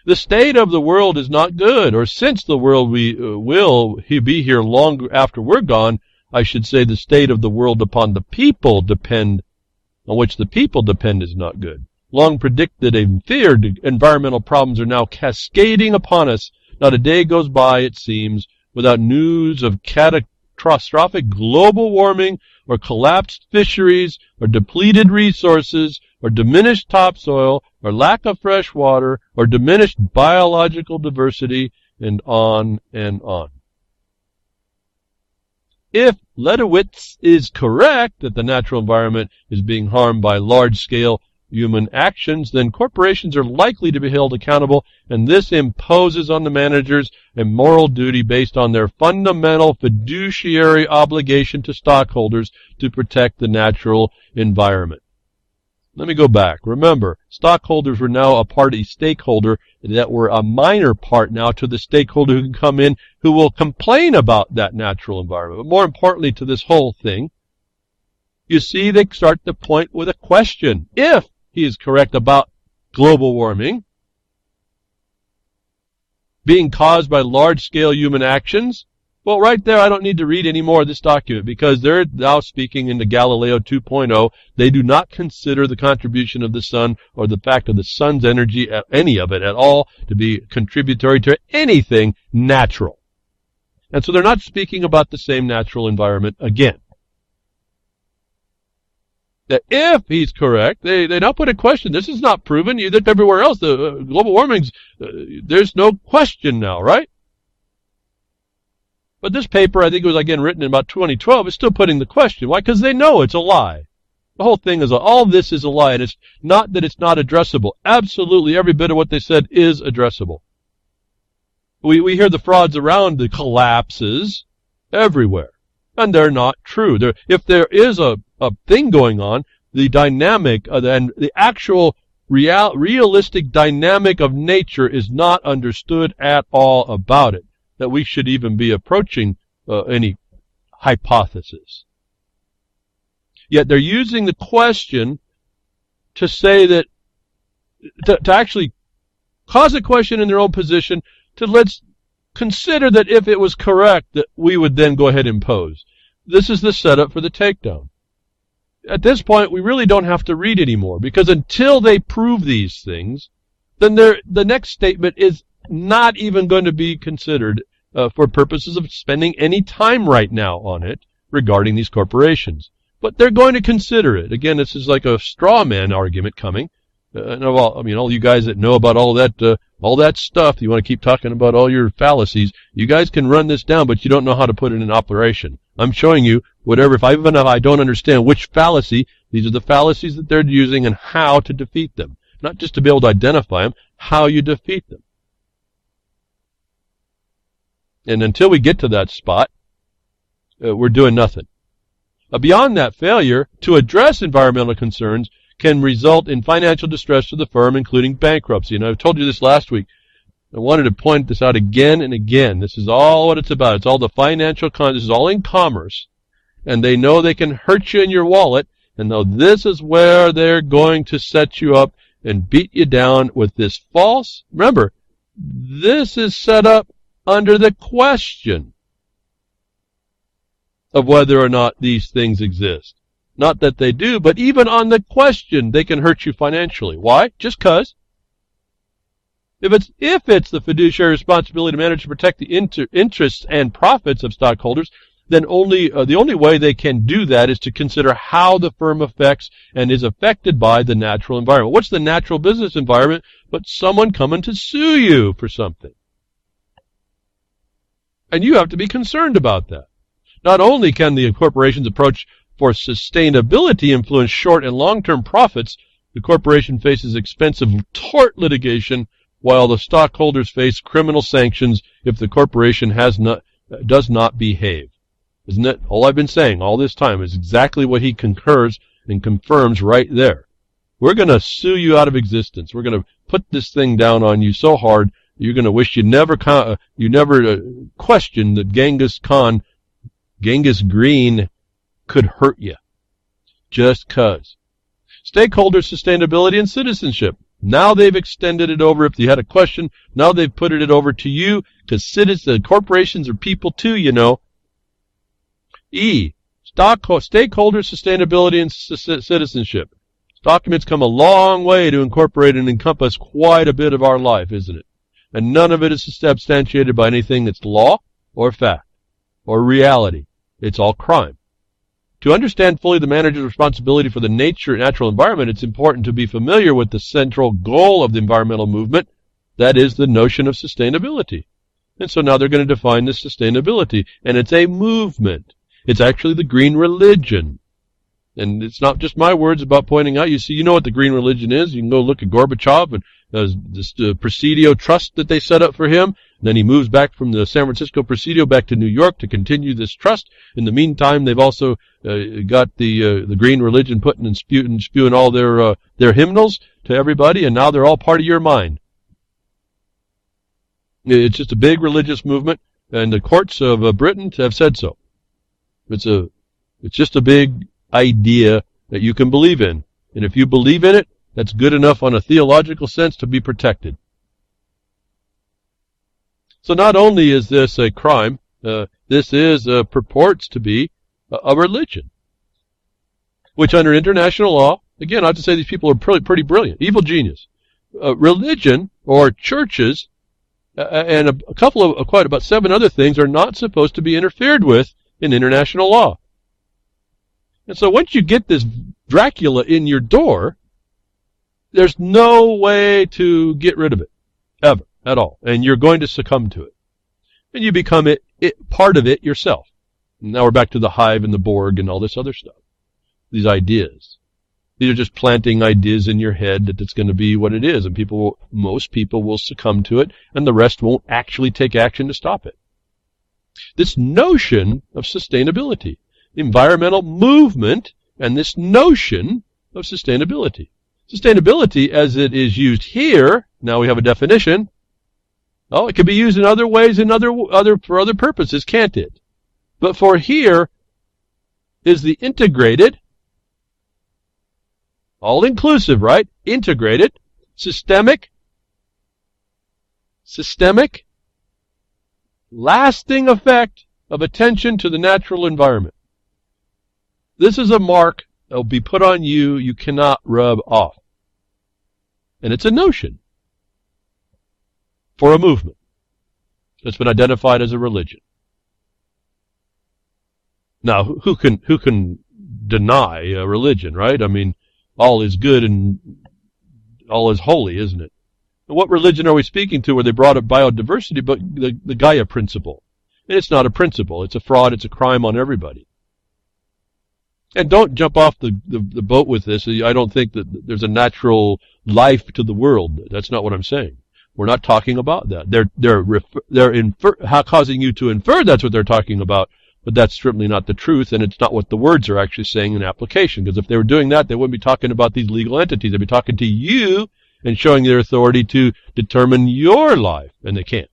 the state of the world is not good, or since the world will be here long after we're gone, I should say the state of the world upon the people on which the people depend is not good. Long predicted and feared environmental problems are now cascading upon us. Not a day goes by, it seems, without news of catastrophic global warming or collapsed fisheries or depleted resources or diminished topsoil or lack of fresh water or diminished biological diversity, and on and on. If Ledowitz is correct that the natural environment is being harmed by large-scale human actions, then corporations are likely to be held accountable, and this imposes on the managers a moral duty based on their fundamental fiduciary obligation to stockholders to protect the natural environment. Let me go back. Remember, stockholders were now a stakeholder that were a minor part now to the stakeholder who can come in who will complain about that natural environment. But more importantly to this whole thing, you see they start the point with a question. If he is correct about global warming being caused by large-scale human actions, well, right there, I don't need to read any more of this document because they're now speaking into Galileo 2.0. They do not consider the contribution of the sun or the fact of the sun's energy, any of it at all, to be contributory to anything natural. And so they're not speaking about the same natural environment again. That if he's correct, they now put a question. This is not proven. You look everywhere else, the global warming's, there's no question now, right? But this paper, I think it was again written in about 2012, is still putting the question. Why? Because they know it's a lie. The whole thing is, all this is a lie, and it's not that it's not addressable. Absolutely every bit of what they said is addressable. We hear the frauds around the collapses everywhere, and they're not true. If there is a thing going on, the dynamic and the actual realistic dynamic of nature is not understood at all about it, that we should even be approaching any hypothesis. Yet they're using the question to say that, to actually cause a question in their own position, to let's consider that if it was correct, that we would then go ahead and impose. This is the setup for the takedown. At this point, we really don't have to read anymore, because until they prove these things, then the next statement is not even going to be considered for purposes of spending any time right now on it regarding these corporations. But they're going to consider it. Again, this is like a straw man argument coming. All you guys that know about all that stuff, you want to keep talking about all your fallacies, you guys can run this down, but you don't know how to put it in operation. I'm showing you even if I don't understand which fallacy, these are the fallacies that they're using and how to defeat them. Not just to be able to identify them, how you defeat them. And until we get to that spot, we're doing nothing. Beyond that, failure to address environmental concerns can result in financial distress to the firm, including bankruptcy. And I've told you this last week. I wanted to point this out again and again. This is all what it's about. It's all the financial this is all in commerce. And they know they can hurt you in your wallet, and though this is where they're going to set you up and beat you down with this false. Remember, this is set up under the question of whether or not these things exist. Not that they do, but even on the question, they can hurt you financially. Why? Just 'cause. If it's the fiduciary responsibility to manage and protect the interests and profits of stockholders, then the only way they can do that is to consider how the firm affects and is affected by the natural environment. What's the natural business environment but someone coming to sue you for something? And you have to be concerned about that. Not only can the corporation's approach for sustainability influence short and long-term profits, the corporation faces expensive tort litigation while the stockholders face criminal sanctions if the corporation does not behave. Isn't it? All I've been saying all this time is exactly what he concurs and confirms right there. We're going to sue you out of existence. We're going to put this thing down on you so hard you're going to wish you never questioned that Genghis Green could hurt you. Just 'cause. Stakeholder sustainability and citizenship. Now they've extended it over. If you had a question, now they've put it over to you, because corporations are people too, you know. Stakeholder sustainability and citizenship. Documents come a long way to incorporate and encompass quite a bit of our life, isn't it? And none of it is substantiated by anything that's law or fact or reality. It's all crime. To understand fully the manager's responsibility for the natural environment, it's important to be familiar with the central goal of the environmental movement, that is the notion of sustainability. And so now they're going to define this sustainability, and it's a movement. It's actually the green religion. And it's not just my words about pointing out. You know what the green religion is. You can go look at Gorbachev and this Presidio trust that they set up for him. And then he moves back from the San Francisco Presidio back to New York to continue this trust. In the meantime, they've also got the green religion putting and spewing all their hymnals to everybody, and now they're all part of your mind. It's just a big religious movement, and the courts of Britain have said so. It's just a big idea that you can believe in. And if you believe in it, that's good enough on a theological sense to be protected. So not only is this a crime, this purports to be a religion, which under international law, again, I have to say these people are pretty brilliant, evil genius. Religion or churches and quite about 7 other things are not supposed to be interfered with in international law. And so once you get this Dracula in your door, there's no way to get rid of it, ever, at all. And you're going to succumb to it. And you become part of it yourself. And now we're back to the Hive and the Borg and all this other stuff. These ideas. These are just planting ideas in your head that it's going to be what it is. And most people will succumb to it, and the rest won't actually take action to stop it. This notion of sustainability. Environmental movement and this notion of sustainability. Sustainability, as it is used here, now we have a definition. Oh, it can be used in other ways, for other purposes, can't it? But for here is the integrated, all-inclusive, right? Integrated, systemic, lasting effect of attention to the natural environment. This is a mark that will be put on you cannot rub off. And it's a notion for a movement that's been identified as a religion. Now, who can deny a religion, right? I mean, all is good and all is holy, isn't it? And what religion are we speaking to where they brought up biodiversity, but the Gaia principle? And it's not a principle. It's a fraud. It's a crime on everybody. And don't jump off the boat with this. I don't think that there's a natural life to the world. That's not what I'm saying. We're not talking about that. They're causing you to infer that's what they're talking about, but that's certainly not the truth, and it's not what the words are actually saying in application. Because if they were doing that, they wouldn't be talking about these legal entities. They'd be talking to you and showing their authority to determine your life, and they can't.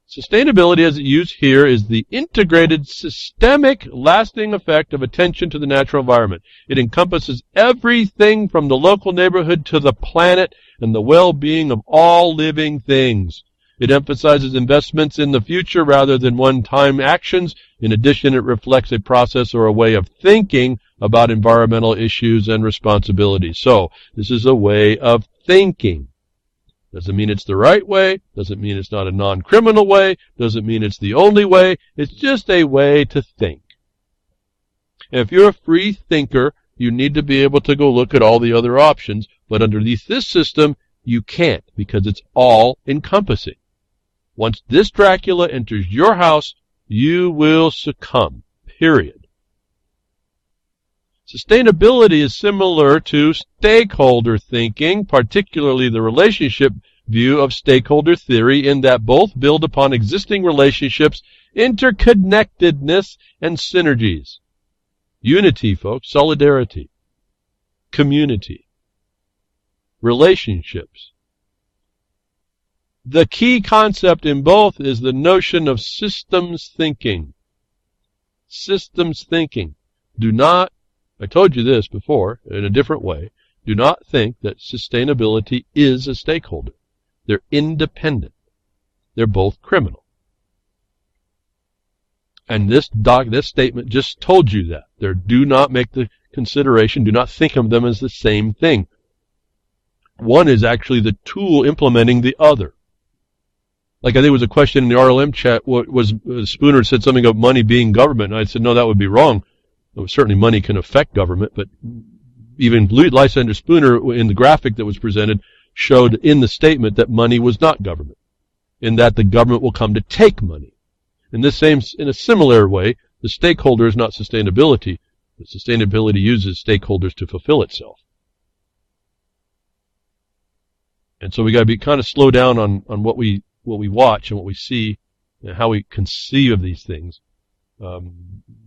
Sustainability, as it's used here, is the integrated, systemic, lasting effect of attention to the natural environment. It encompasses everything from the local neighborhood to the planet and the well-being of all living things. It emphasizes investments in the future rather than one-time actions. In addition, it reflects a process or a way of thinking about environmental issues and responsibilities. So, this is a way of thinking. Doesn't mean it's the right way, doesn't mean it's not a non-criminal way, doesn't mean it's the only way, it's just a way to think. And if you're a free thinker, you need to be able to go look at all the other options, but underneath this system, you can't, because it's all encompassing. Once this Dracula enters your house, you will succumb, period. Sustainability is similar to stakeholder thinking, particularly the relationship view of stakeholder theory, in that both build upon existing relationships, interconnectedness, and synergies. Unity, folks, solidarity, community, relationships. The key concept in both is the notion of systems thinking. Systems thinking. I told you this before in a different way. Do not think that sustainability is a stakeholder. They're independent. They're both criminal. And this statement just told you that. Do not make the consideration, do not think of them as the same thing. One is actually the tool implementing the other. Like I think it was a question in the RLM chat, Spooner said something about money being government, and I said, no, that would be wrong. Certainly money can affect government, but even Lysander Spooner in the graphic that was presented showed in the statement that money was not government, in that the government will come to take money. In a similar way, the stakeholder is not sustainability, but sustainability uses stakeholders to fulfill itself. And so we got to be kind of slow down on what we watch and what we see and how we conceive of these things.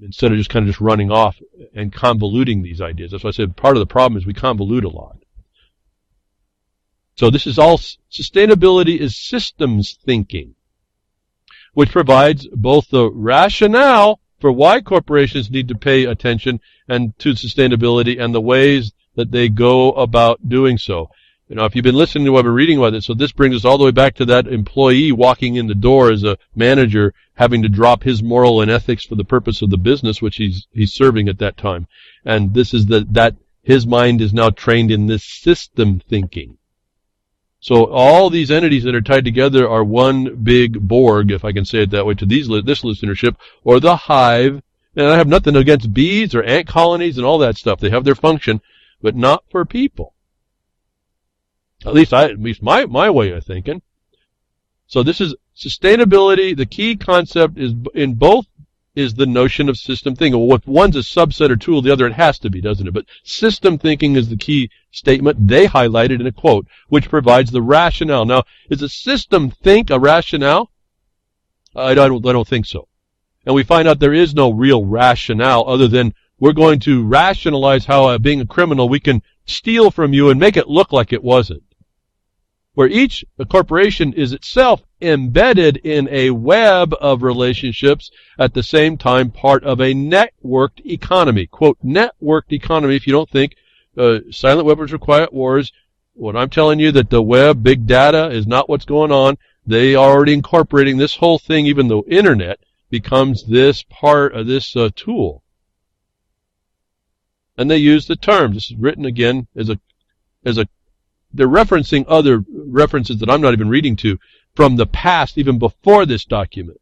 Instead of just running off and convoluting these ideas. That's why I said part of the problem is we convolute a lot. So this is all, sustainability is systems thinking, which provides both the rationale for why corporations need to pay attention and to sustainability and the ways that they go about doing so. You know, if you've been listening to what I've been reading about it, so this brings us all the way back to that employee walking in the door as a manager, having to drop his moral and ethics for the purpose of the business which he's serving at that time. And this is that his mind is now trained in this system thinking. So all these entities that are tied together are one big Borg, if I can say it that way, to this listenership, or the hive. And I have nothing against bees or ant colonies and all that stuff. They have their function, but not for people. At least my way of thinking. So this is sustainability. The key concept is in both is the notion of system thinking. Well, if one's a subset or tool of the other, it has to be, doesn't it? But system thinking is the key statement they highlighted in a quote, which provides the rationale. Now, is a system think a rationale? I don't think so. And we find out there is no real rationale other than we're going to rationalize how, being a criminal, we can steal from you and make it look like it wasn't. Where each corporation is itself embedded in a web of relationships, at the same time part of a networked economy. Quote, networked economy, if you don't think silent weapons or quiet wars, when I'm telling you that the web, big data, is not what's going on, they are already incorporating this whole thing, even though internet becomes this part of this tool. And they use the terms. This is written again as a they're referencing other references that I'm not even reading to from the past, even before this document.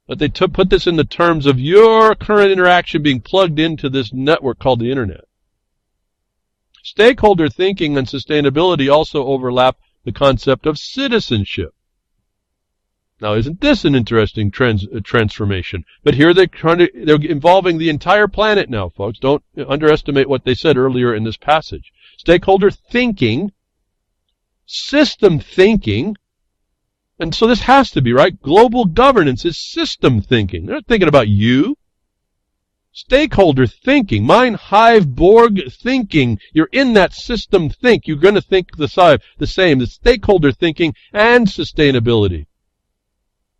But they put this in the terms of your current interaction being plugged into this network called the internet. Stakeholder thinking and sustainability also overlap the concept of citizenship. Now, isn't this an interesting transformation? But here they're involving the entire planet now, folks. Don't underestimate what they said earlier in this passage. Stakeholder thinking system thinking. And so this has to be, right? Global governance is system thinking. They're not thinking about you. Stakeholder thinking, mind, Hive, Borg thinking. You're in that system think. You're going to think the same. The stakeholder thinking and sustainability.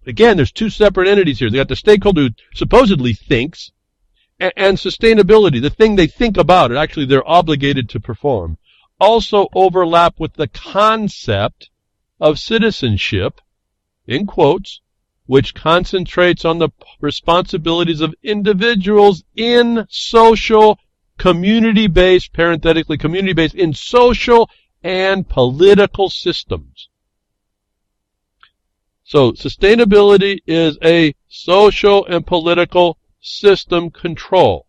Again, there's two separate entities here. They got the stakeholder who supposedly thinks, and sustainability, the thing they think about, and actually they're obligated to perform, also overlap with the concept of citizenship, in quotes, which concentrates on the responsibilities of individuals in social, community-based, parenthetically community-based, in social and political systems. So sustainability is a social and political system control.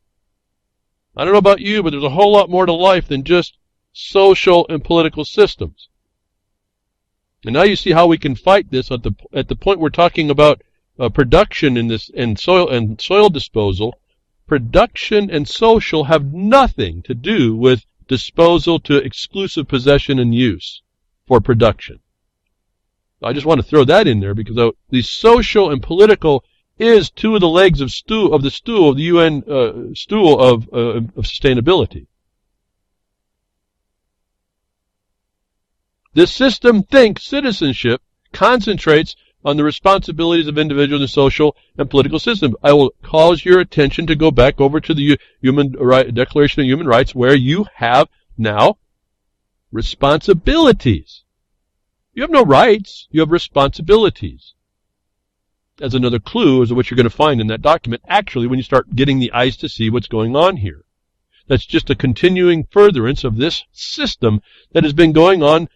I don't know about you, but there's a whole lot more to life than just social and political systems. And now you see how we can fight this at the point we're talking about production in this and soil disposal. Production and social have nothing to do with disposal to exclusive possession and use for production. I just want to throw that in there because the social and political is two of the legs of the stool of the UN stool of sustainability. This system thinks citizenship concentrates on the responsibilities of individuals in social and political systems. I will cause your attention to go back over to the Declaration of Human Rights, where you have now responsibilities. You have no rights, you have responsibilities. As another clue as to what you're going to find in that document, actually, when you start getting the eyes to see what's going on here. That's just a continuing furtherance of this system that has been going on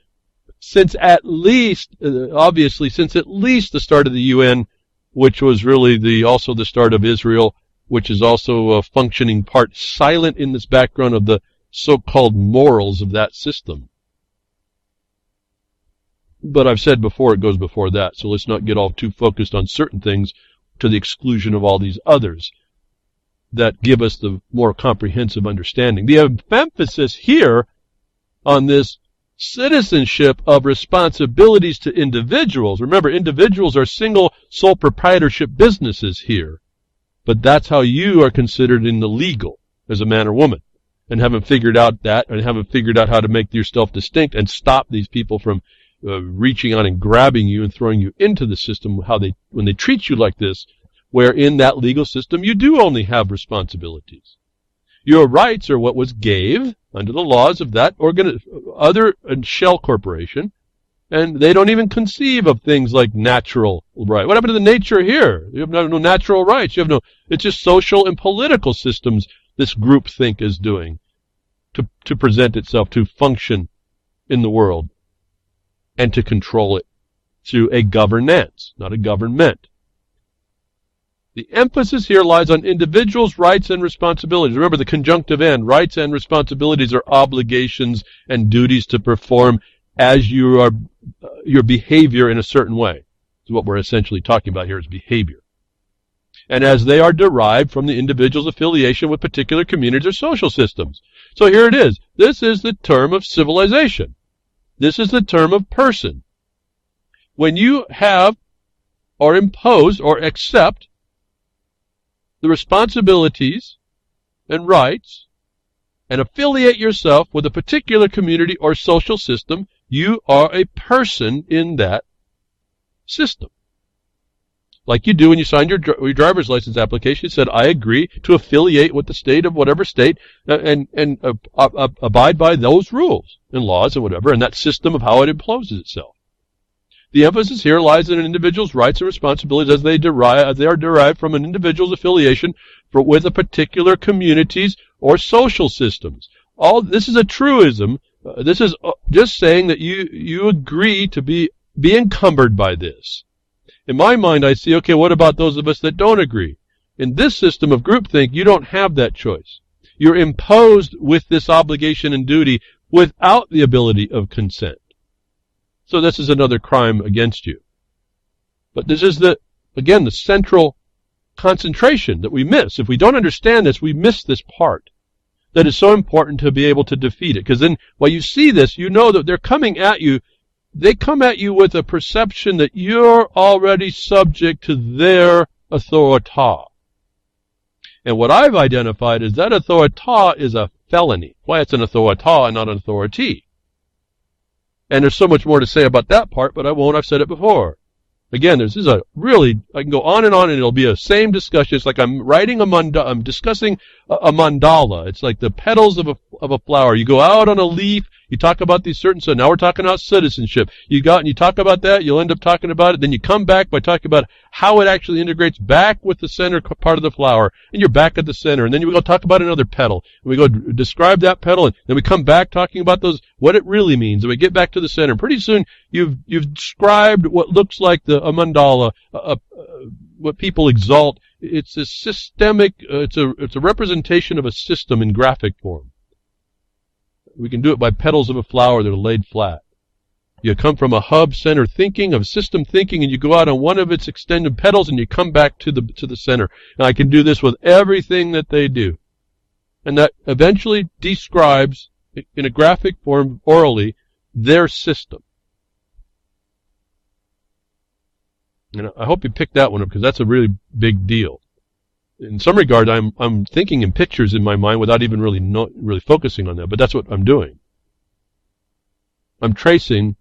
since at least the start of the UN, which was really also the start of Israel, which is also a functioning part silent in this background of the so-called morals of that system. But I've said before, it goes before that, so let's not get all too focused on certain things to the exclusion of all these others that give us the more comprehensive understanding. The emphasis here on this citizenship of responsibilities to individuals. Remember, individuals are single sole proprietorship businesses here. But that's how you are considered in the legal as a man or woman. And haven't figured out that, and haven't figured out how to make yourself distinct and stop these people from reaching out and grabbing you and throwing you into the system when they treat you like this, where in that legal system you do only have responsibilities. Your rights are what was gave under the laws of that other shell corporation, and they don't even conceive of things like natural right. What happened to the nature here? You have no natural rights. It's just social and political systems this group think is doing to present itself, to function in the world, and to control it through a governance, not a government. The emphasis here lies on individuals' rights and responsibilities. Remember the conjunctive end. Rights and responsibilities are obligations and duties to perform as your behavior in a certain way. So what we're essentially talking about here is behavior. And as they are derived from the individual's affiliation with particular communities or social systems. So here it is. This is the term of civilization. This is the term of person. When you have or impose or accept the responsibilities and rights and affiliate yourself with a particular community or social system, you are a person in that system. Like you do when you signed your driver's license application. You said, I agree to affiliate with the state of whatever state and abide by those rules and laws and whatever, and that system of how it imposes itself. The emphasis here lies on an individual's rights and responsibilities as they are derived from an individual's affiliation with a particular communities or social systems. This is a truism. This is just saying that you agree to be encumbered by this. In my mind, I see, okay, what about those of us that don't agree? In this system of groupthink, you don't have that choice. You're imposed with this obligation and duty without the ability of consent. So this is another crime against you. But this is the central concentration that we miss. If we don't understand this, we miss this part that is so important to be able to defeat it. Because then while you see this, you know that they're coming at you they come at you with a perception that you're already subject to their authority. And what I've identified is that authority is a felony. Why it's an authority and not an authority. And there's so much more to say about that part, but I won't. I've said it before. Again, this is a really, I can go on and it'll be a same discussion. It's like I'm writing I'm discussing a mandala. It's like the petals of a flower. You go out on a leaf, you talk about these certain, so now we're talking about citizenship. You go out and you talk about that, you'll end up talking about it, then you come back by talking about how it actually integrates back with the center part of the flower, and you're back at the center, and then we go talk about another petal, and we go describe that petal, and then we come back talking about those, what it really means, and we get back to the center. Pretty soon, you've described what looks like a mandala, what people exalt. It's a systemic, it's a representation of a system in graphic form. We can do it by petals of a flower that are laid flat. You come from a hub center thinking, of system thinking, and you go out on one of its extended petals and you come back to the center. And I can do this with everything that they do. And that eventually describes, in a graphic form, orally, their system. And I hope you picked that one up, because that's a really big deal. In some regard, I'm thinking in pictures in my mind without even really focusing on that, but that's what I'm doing. I'm tracing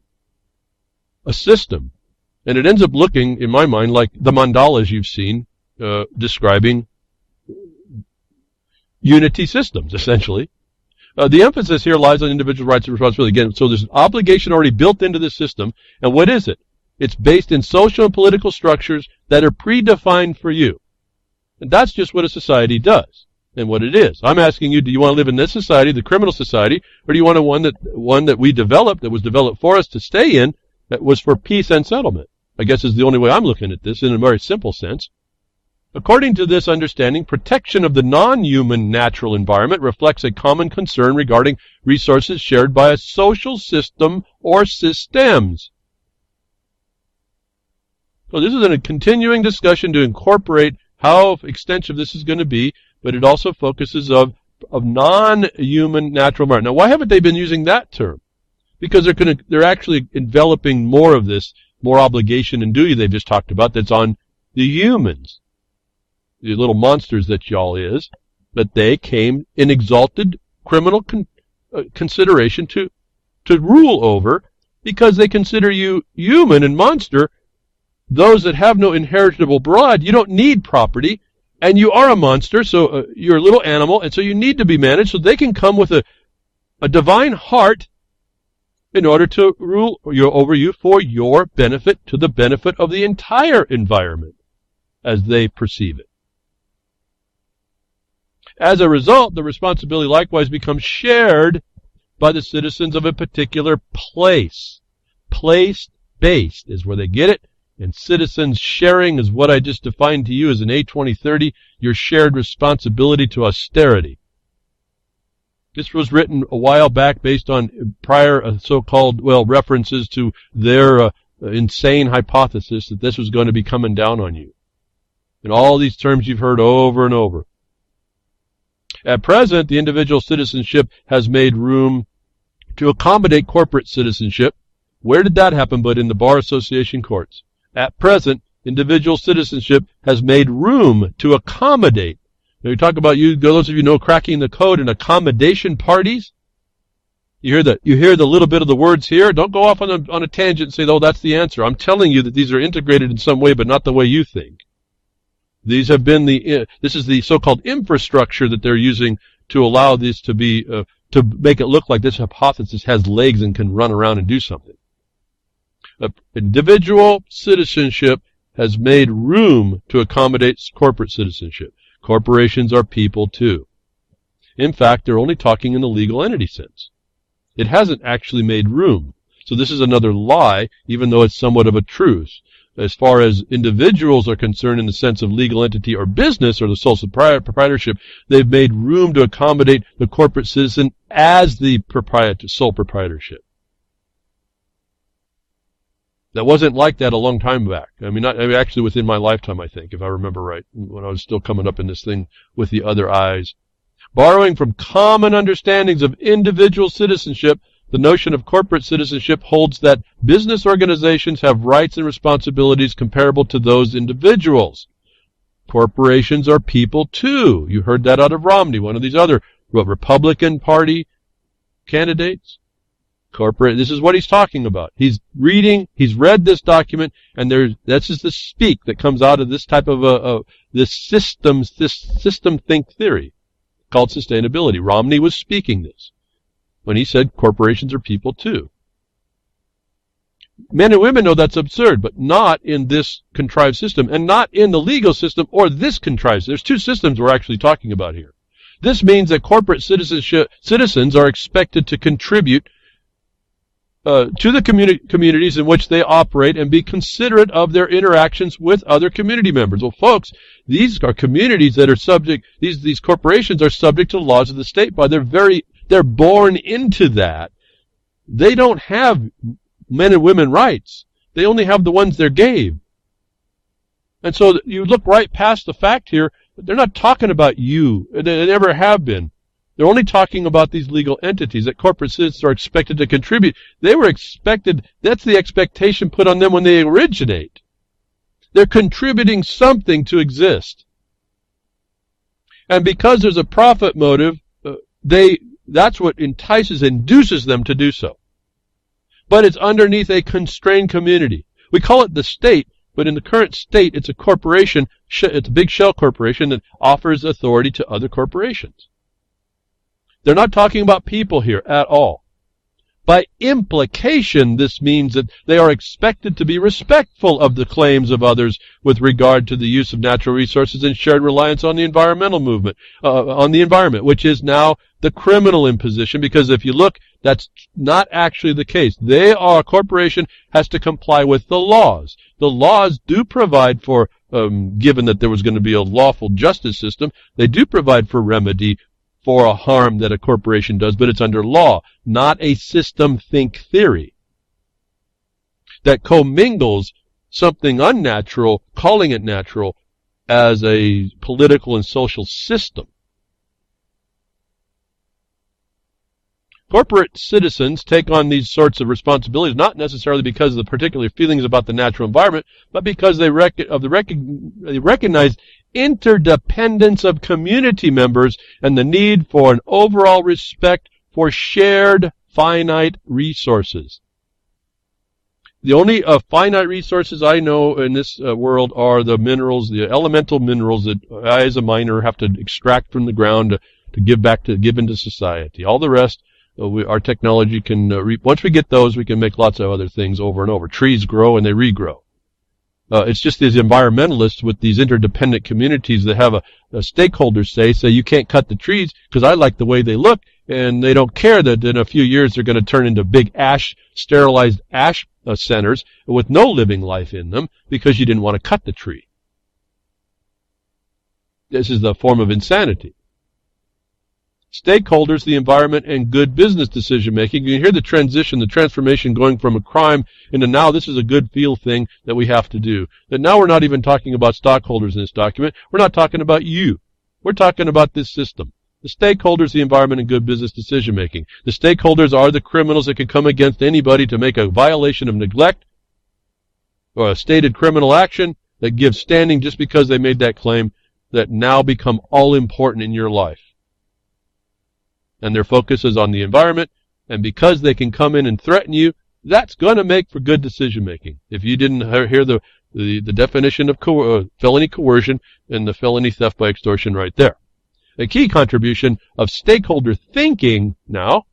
a system, and it ends up looking, in my mind, like the mandalas you've seen describing unity systems, essentially. The emphasis here lies on individual rights and responsibility. Again, so there's an obligation already built into the system, and what is it? It's based in social and political structures that are predefined for you. And that's just what a society does, and what it is. I'm asking you, do you want to live in this society, the criminal society, or do you want one that we developed, that was developed for us to stay in, that was for peace and settlement? I guess is the only way I'm looking at this in a very simple sense. According to this understanding, protection of the non-human natural environment reflects a common concern regarding resources shared by a social system or systems. So this is a continuing discussion to incorporate how extensive this is going to be, but it also focuses of non-human natural environment. Now, why haven't they been using that term? Because they're actually enveloping more of this, more obligation and duty they've just talked about that's on the humans, the little monsters that y'all is, but they came in exalted criminal consideration to rule over, because they consider you human and monster. Those that have no inheritable blood, you don't need property, and you are a monster, so you're a little animal, and so you need to be managed, so they can come with a divine heart in order to rule over you for your benefit, to the benefit of the entire environment as they perceive it. As a result, the responsibility likewise becomes shared by the citizens of a particular place. Place-based is where they get it. And citizens sharing is what I just defined to you as an A2030, your shared responsibility to austerity. This was written a while back based on prior so-called, references to their insane hypothesis that this was going to be coming down on you. And all these terms you've heard over and over. At present, the individual citizenship has made room to accommodate corporate citizenship. Where did that happen but in the Bar Association courts? At present, individual citizenship has made room to accommodate. Now, you talk about those of you know cracking the code and accommodation parties. You hear the little bit of the words here. Don't go off on a tangent and say, "Oh, that's the answer." I'm telling you that these are integrated in some way, but not the way you think. These have been this is the so-called infrastructure that they're using to allow this to be to make it look like this hypothesis has legs and can run around and do something. Individual citizenship has made room to accommodate corporate citizenship. Corporations are people too. In fact, they're only talking in the legal entity sense. It hasn't actually made room. So this is another lie, even though it's somewhat of a truth. As far as individuals are concerned in the sense of legal entity or business or the sole proprietorship, they've made room to accommodate the corporate citizen as the sole proprietorship. That wasn't like that a long time back. Actually within my lifetime, I think, if I remember right, when I was still coming up in this thing with the other eyes. Borrowing from common understandings of individual citizenship, The notion of corporate citizenship holds that business organizations have rights and responsibilities comparable to those individuals. Corporations are people too. You heard that out of Romney, one of these other Republican Party candidates. This is what he's talking about. He's read this document, and this is the speak that comes out of this type of this system think theory called sustainability. Romney was speaking this when he said corporations are people too. Men and women know that's absurd, but not in this contrived system, and not in the legal system or this contrived system. There's two systems we're actually talking about here. This means that corporate citizens are expected to contribute to the communities in which they operate and be considerate of their interactions with other community members. Well, folks, these are communities that are subject, these corporations are subject to the laws of the state they're born into that. They don't have men and women rights. They only have the ones they're gave. And so you look right past the fact here, they're not talking about you. They never have been. They're only talking about these legal entities that corporate citizens are expected to contribute. They were expected, that's the expectation put on them when they originate. They're contributing something to exist. And because there's a profit motive, that's what induces them to do so. But it's underneath a constrained community. We call it the state, but in the current state, it's a corporation, it's a big shell corporation that offers authority to other corporations. They're not talking about people here at all. By implication, this means that they are expected to be respectful of the claims of others with regard to the use of natural resources and shared reliance on the environmental movement, on the environment, which is now the criminal imposition, because if you look, that's not actually the case. A corporation has to comply with the laws. The laws do provide for, given that there was going to be a lawful justice system, they do provide for remedy for a harm that a corporation does, but it's under law, not a system think theory that commingles something unnatural, calling it natural, as a political and social system. Corporate citizens take on these sorts of responsibilities not necessarily because of the particular feelings about the natural environment, but because they recognize interdependence of community members and the need for an overall respect for shared finite resources. The only finite resources I know in this world are the minerals, the elemental minerals that I as a miner have to extract from the ground to give into society. All the rest, our technology can once we get those, we can make lots of other things over and over. Trees grow and they regrow. It's just these environmentalists with these interdependent communities that have a stakeholders say you can't cut the trees because I like the way they look, and they don't care that in a few years they're going to turn into big sterilized ash centers with no living life in them because you didn't want to cut the tree. This is the form of insanity. Stakeholders, the environment, and good business decision-making. You can hear the transformation going from a crime into now this is a good feel thing that we have to do. That now we're not even talking about stockholders in this document. We're not talking about you. We're talking about this system. The stakeholders, the environment, and good business decision-making. The stakeholders are the criminals that can come against anybody to make a violation of neglect or a stated criminal action that gives standing just because they made that claim that now become all important in your life. And their focus is on the environment, and because they can come in and threaten you, that's going to make for good decision-making. If you didn't hear the definition of felony coercion and the felony theft by extortion right there. A key contribution of stakeholder thinking now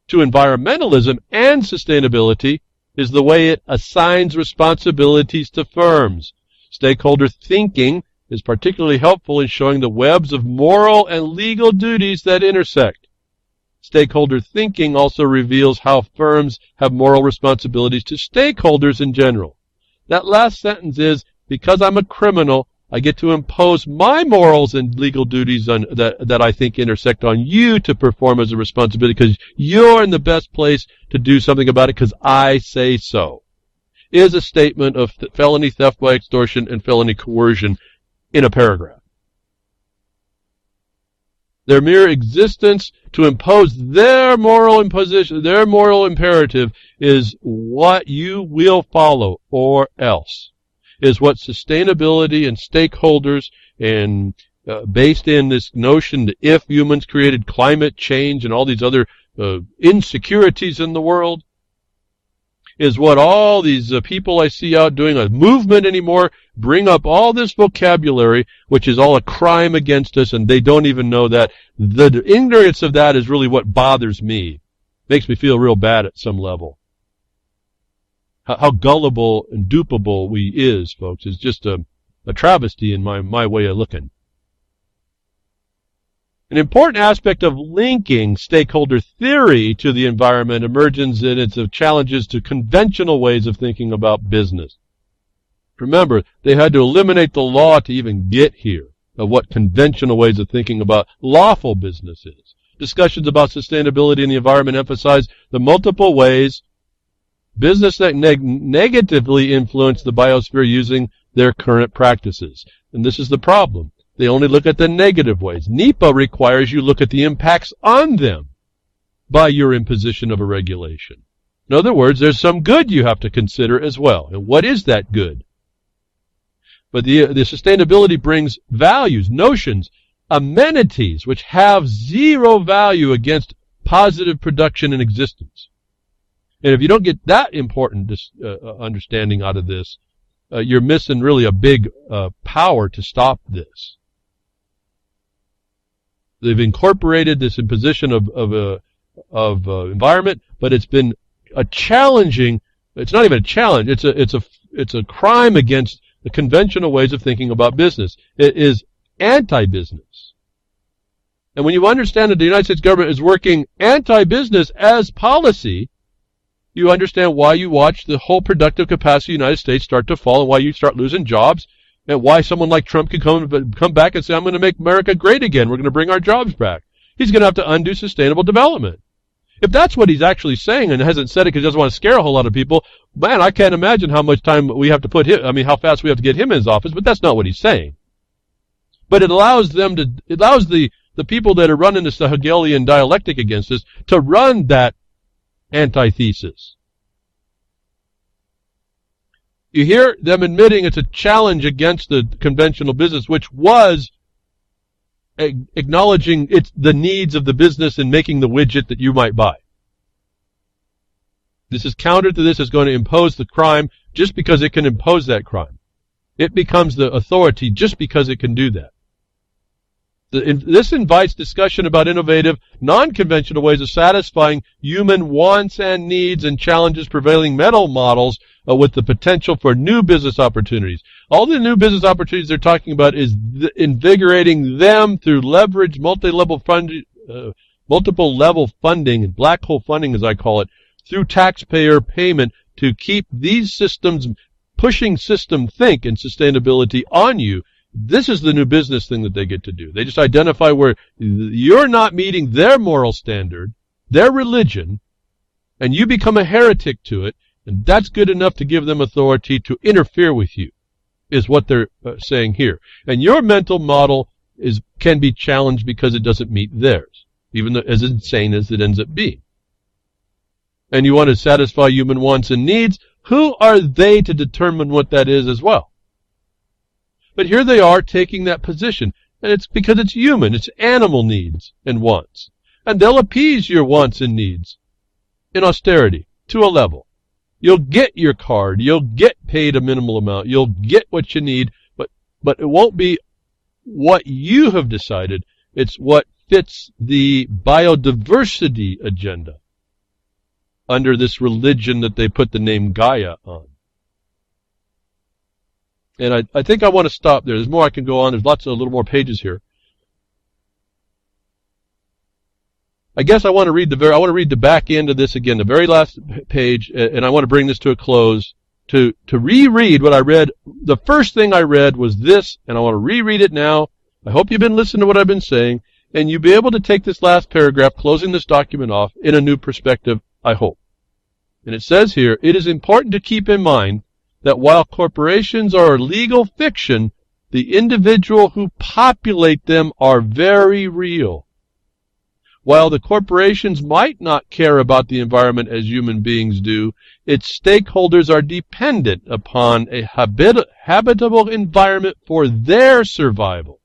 to environmentalism and sustainability is the way it assigns responsibilities to firms. Stakeholder thinking is particularly helpful in showing the webs of moral and legal duties that intersect. Stakeholder thinking also reveals how firms have moral responsibilities to stakeholders in general. That last sentence is, because I'm a criminal, I get to impose my morals and legal duties that I think intersect on you to perform as a responsibility because you're in the best place to do something about it because I say so. Is a statement of felony theft by extortion and felony coercion in a paragraph. Their mere existence to impose their moral imposition, their moral imperative is what you will follow or else, is what sustainability and stakeholders and based in this notion that if humans created climate change and all these other insecurities in the world, is what all these people I see out doing a movement anymore bring up all this vocabulary, which is all a crime against us, and they don't even know that. The ignorance of that is really what bothers me. Makes me feel real bad at some level. How gullible and dupable we is, folks, is just a travesty in my way of looking. An important aspect of linking stakeholder theory to the environment emerges in its challenges to conventional ways of thinking about business. Remember, they had to eliminate the law to even get here of what conventional ways of thinking about lawful business is. Discussions about sustainability and the environment emphasize the multiple ways business that negatively influence the biosphere using their current practices. And this is the problem. They only look at the negative ways. NEPA requires you look at the impacts on them by your imposition of a regulation. In other words, there's some good you have to consider as well. And what is that good? But the sustainability brings values, notions, amenities, which have zero value against positive production and existence. And if you don't get that important understanding out of this, you're missing really a big power to stop this. They've incorporated this imposition of environment, but it's been a challenging. It's not even a challenge. It's a crime against the conventional ways of thinking about business. It is anti-business. And when you understand that the United States government is working anti-business as policy, you understand why you watch the whole productive capacity of the United States start to fall, and why you start losing jobs, and why someone like Trump can come back and say, I'm going to make America great again. We're going to bring our jobs back. He's going to have to undo sustainable development. If that's what he's actually saying and hasn't said it because he doesn't want to scare a whole lot of people, man, I can't imagine how much time we have to put him, how fast we have to get him in his office, but that's not what he's saying. But it allows the people that are running this Hegelian dialectic against us to run that antithesis. You hear them admitting it's a challenge against the conventional business, which was acknowledging the needs of the business and making the widget that you might buy. This is counter to this. Is going to impose the crime just because it can impose that crime. It becomes the authority just because it can do that. This invites discussion about innovative, non-conventional ways of satisfying human wants and needs and challenges prevailing mental models with the potential for new business opportunities. All the new business opportunities they're talking about is invigorating them through leverage, multi-level multiple level funding, and black hole funding as I call it, through taxpayer payment to keep these systems pushing system think and sustainability on you. This is the new business thing that they get to do. They just identify where you're not meeting their moral standard, their religion, and you become a heretic to it, and that's good enough to give them authority to interfere with you, is what they're saying here. And your mental model can be challenged because it doesn't meet theirs, even though, as insane as it ends up being. And you want to satisfy human wants and needs. Who are they to determine what that is as well? But here they are taking that position, and it's because it's human. It's animal needs and wants. And they'll appease your wants and needs in austerity to a level. You'll get your card. You'll get paid a minimal amount. You'll get what you need, but it won't be what you have decided. It's what fits the biodiversity agenda under this religion that they put the name Gaia on. And I think I want to stop there. There's more I can go on. There's a little more pages here. I guess I want to read the back end of this again, the very last page, and I want to bring this to a close to reread what I read. The first thing I read was this, and I want to reread it now. I hope you've been listening to what I've been saying, and you'll be able to take this last paragraph, closing this document off, in a new perspective, I hope. And it says here, it is important to keep in mind that while corporations are a legal fiction, the individual who populate them are very real. While the corporations might not care about the environment as human beings do, its stakeholders are dependent upon a habitable environment for their survival.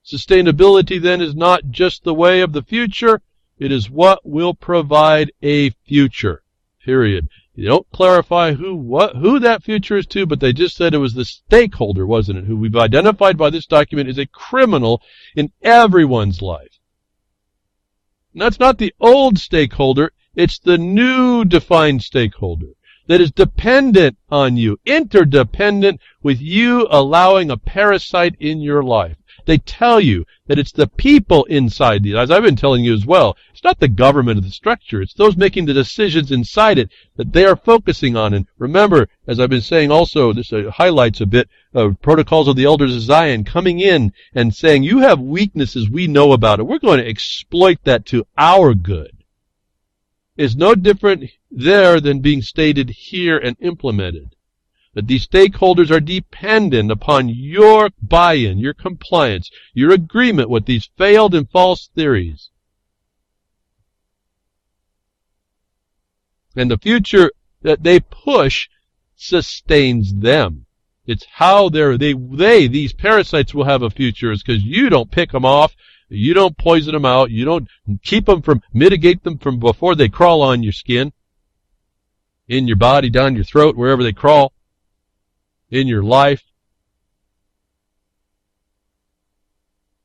Sustainability then is not just the way of the future, it is what will provide a future. Period. They don't clarify who that future is to, but they just said it was the stakeholder, wasn't it, who we've identified by this document as a criminal in everyone's life. And that's not the old stakeholder, it's the new defined stakeholder that is dependent on you, interdependent with you allowing a parasite in your life. They tell you that it's the people inside these, as I've been telling you as well. It's not the government of the structure. It's those making the decisions inside it that they are focusing on. And remember, as I've been saying also, this highlights a bit of Protocols of the Elders of Zion coming in and saying, you have weaknesses we know about it. We're going to exploit that to our good. It's no different there than being stated here and implemented. That these stakeholders are dependent upon your buy-in, your compliance, your agreement with these failed and false theories. And the future that they push sustains them. It's how these parasites will have a future is because you don't pick them off, you don't poison them out, you don't mitigate them from before they crawl on your skin, in your body, down your throat, wherever they crawl. In your life.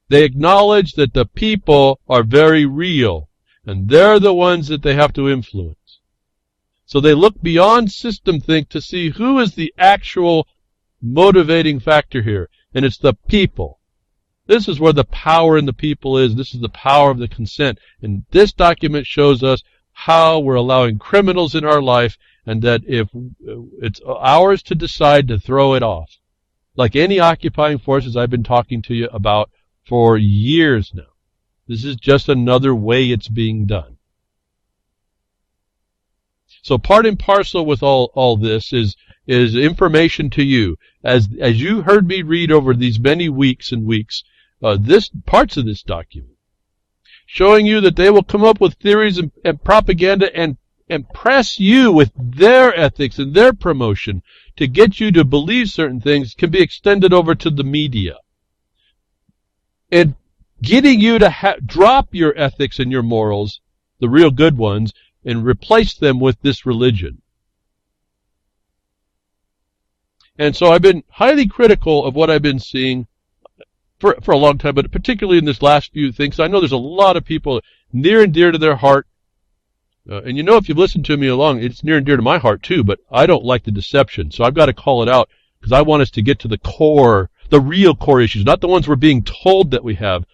They acknowledge that the people are very real, and they're the ones that they have to influence. So they look beyond system think to see who is the actual motivating factor here, and it's the people. This is where the power in the people is. This is the power of the consent. And this document shows us how we're allowing criminals in our life, and that if it's ours to decide to throw it off. Like any occupying forces I've been talking to you about for years now. This is just another way it's being done. So part and parcel with all this is information to you. As you heard me read over these many weeks and weeks, parts of this document, showing you that they will come up with theories and propaganda and press you with their ethics and their promotion to get you to believe certain things can be extended over to the media. And getting you to drop your ethics and your morals, the real good ones, and replace them with this religion. And so I've been highly critical of what I've been seeing for a long time, but particularly in this last few things. I know there's a lot of people near and dear to their heart. And you know, if you've listened to me along, it's near and dear to my heart too, but I don't like the deception. So I've got to call it out because I want us to get to the core, the real core issues, not the ones we're being told that we have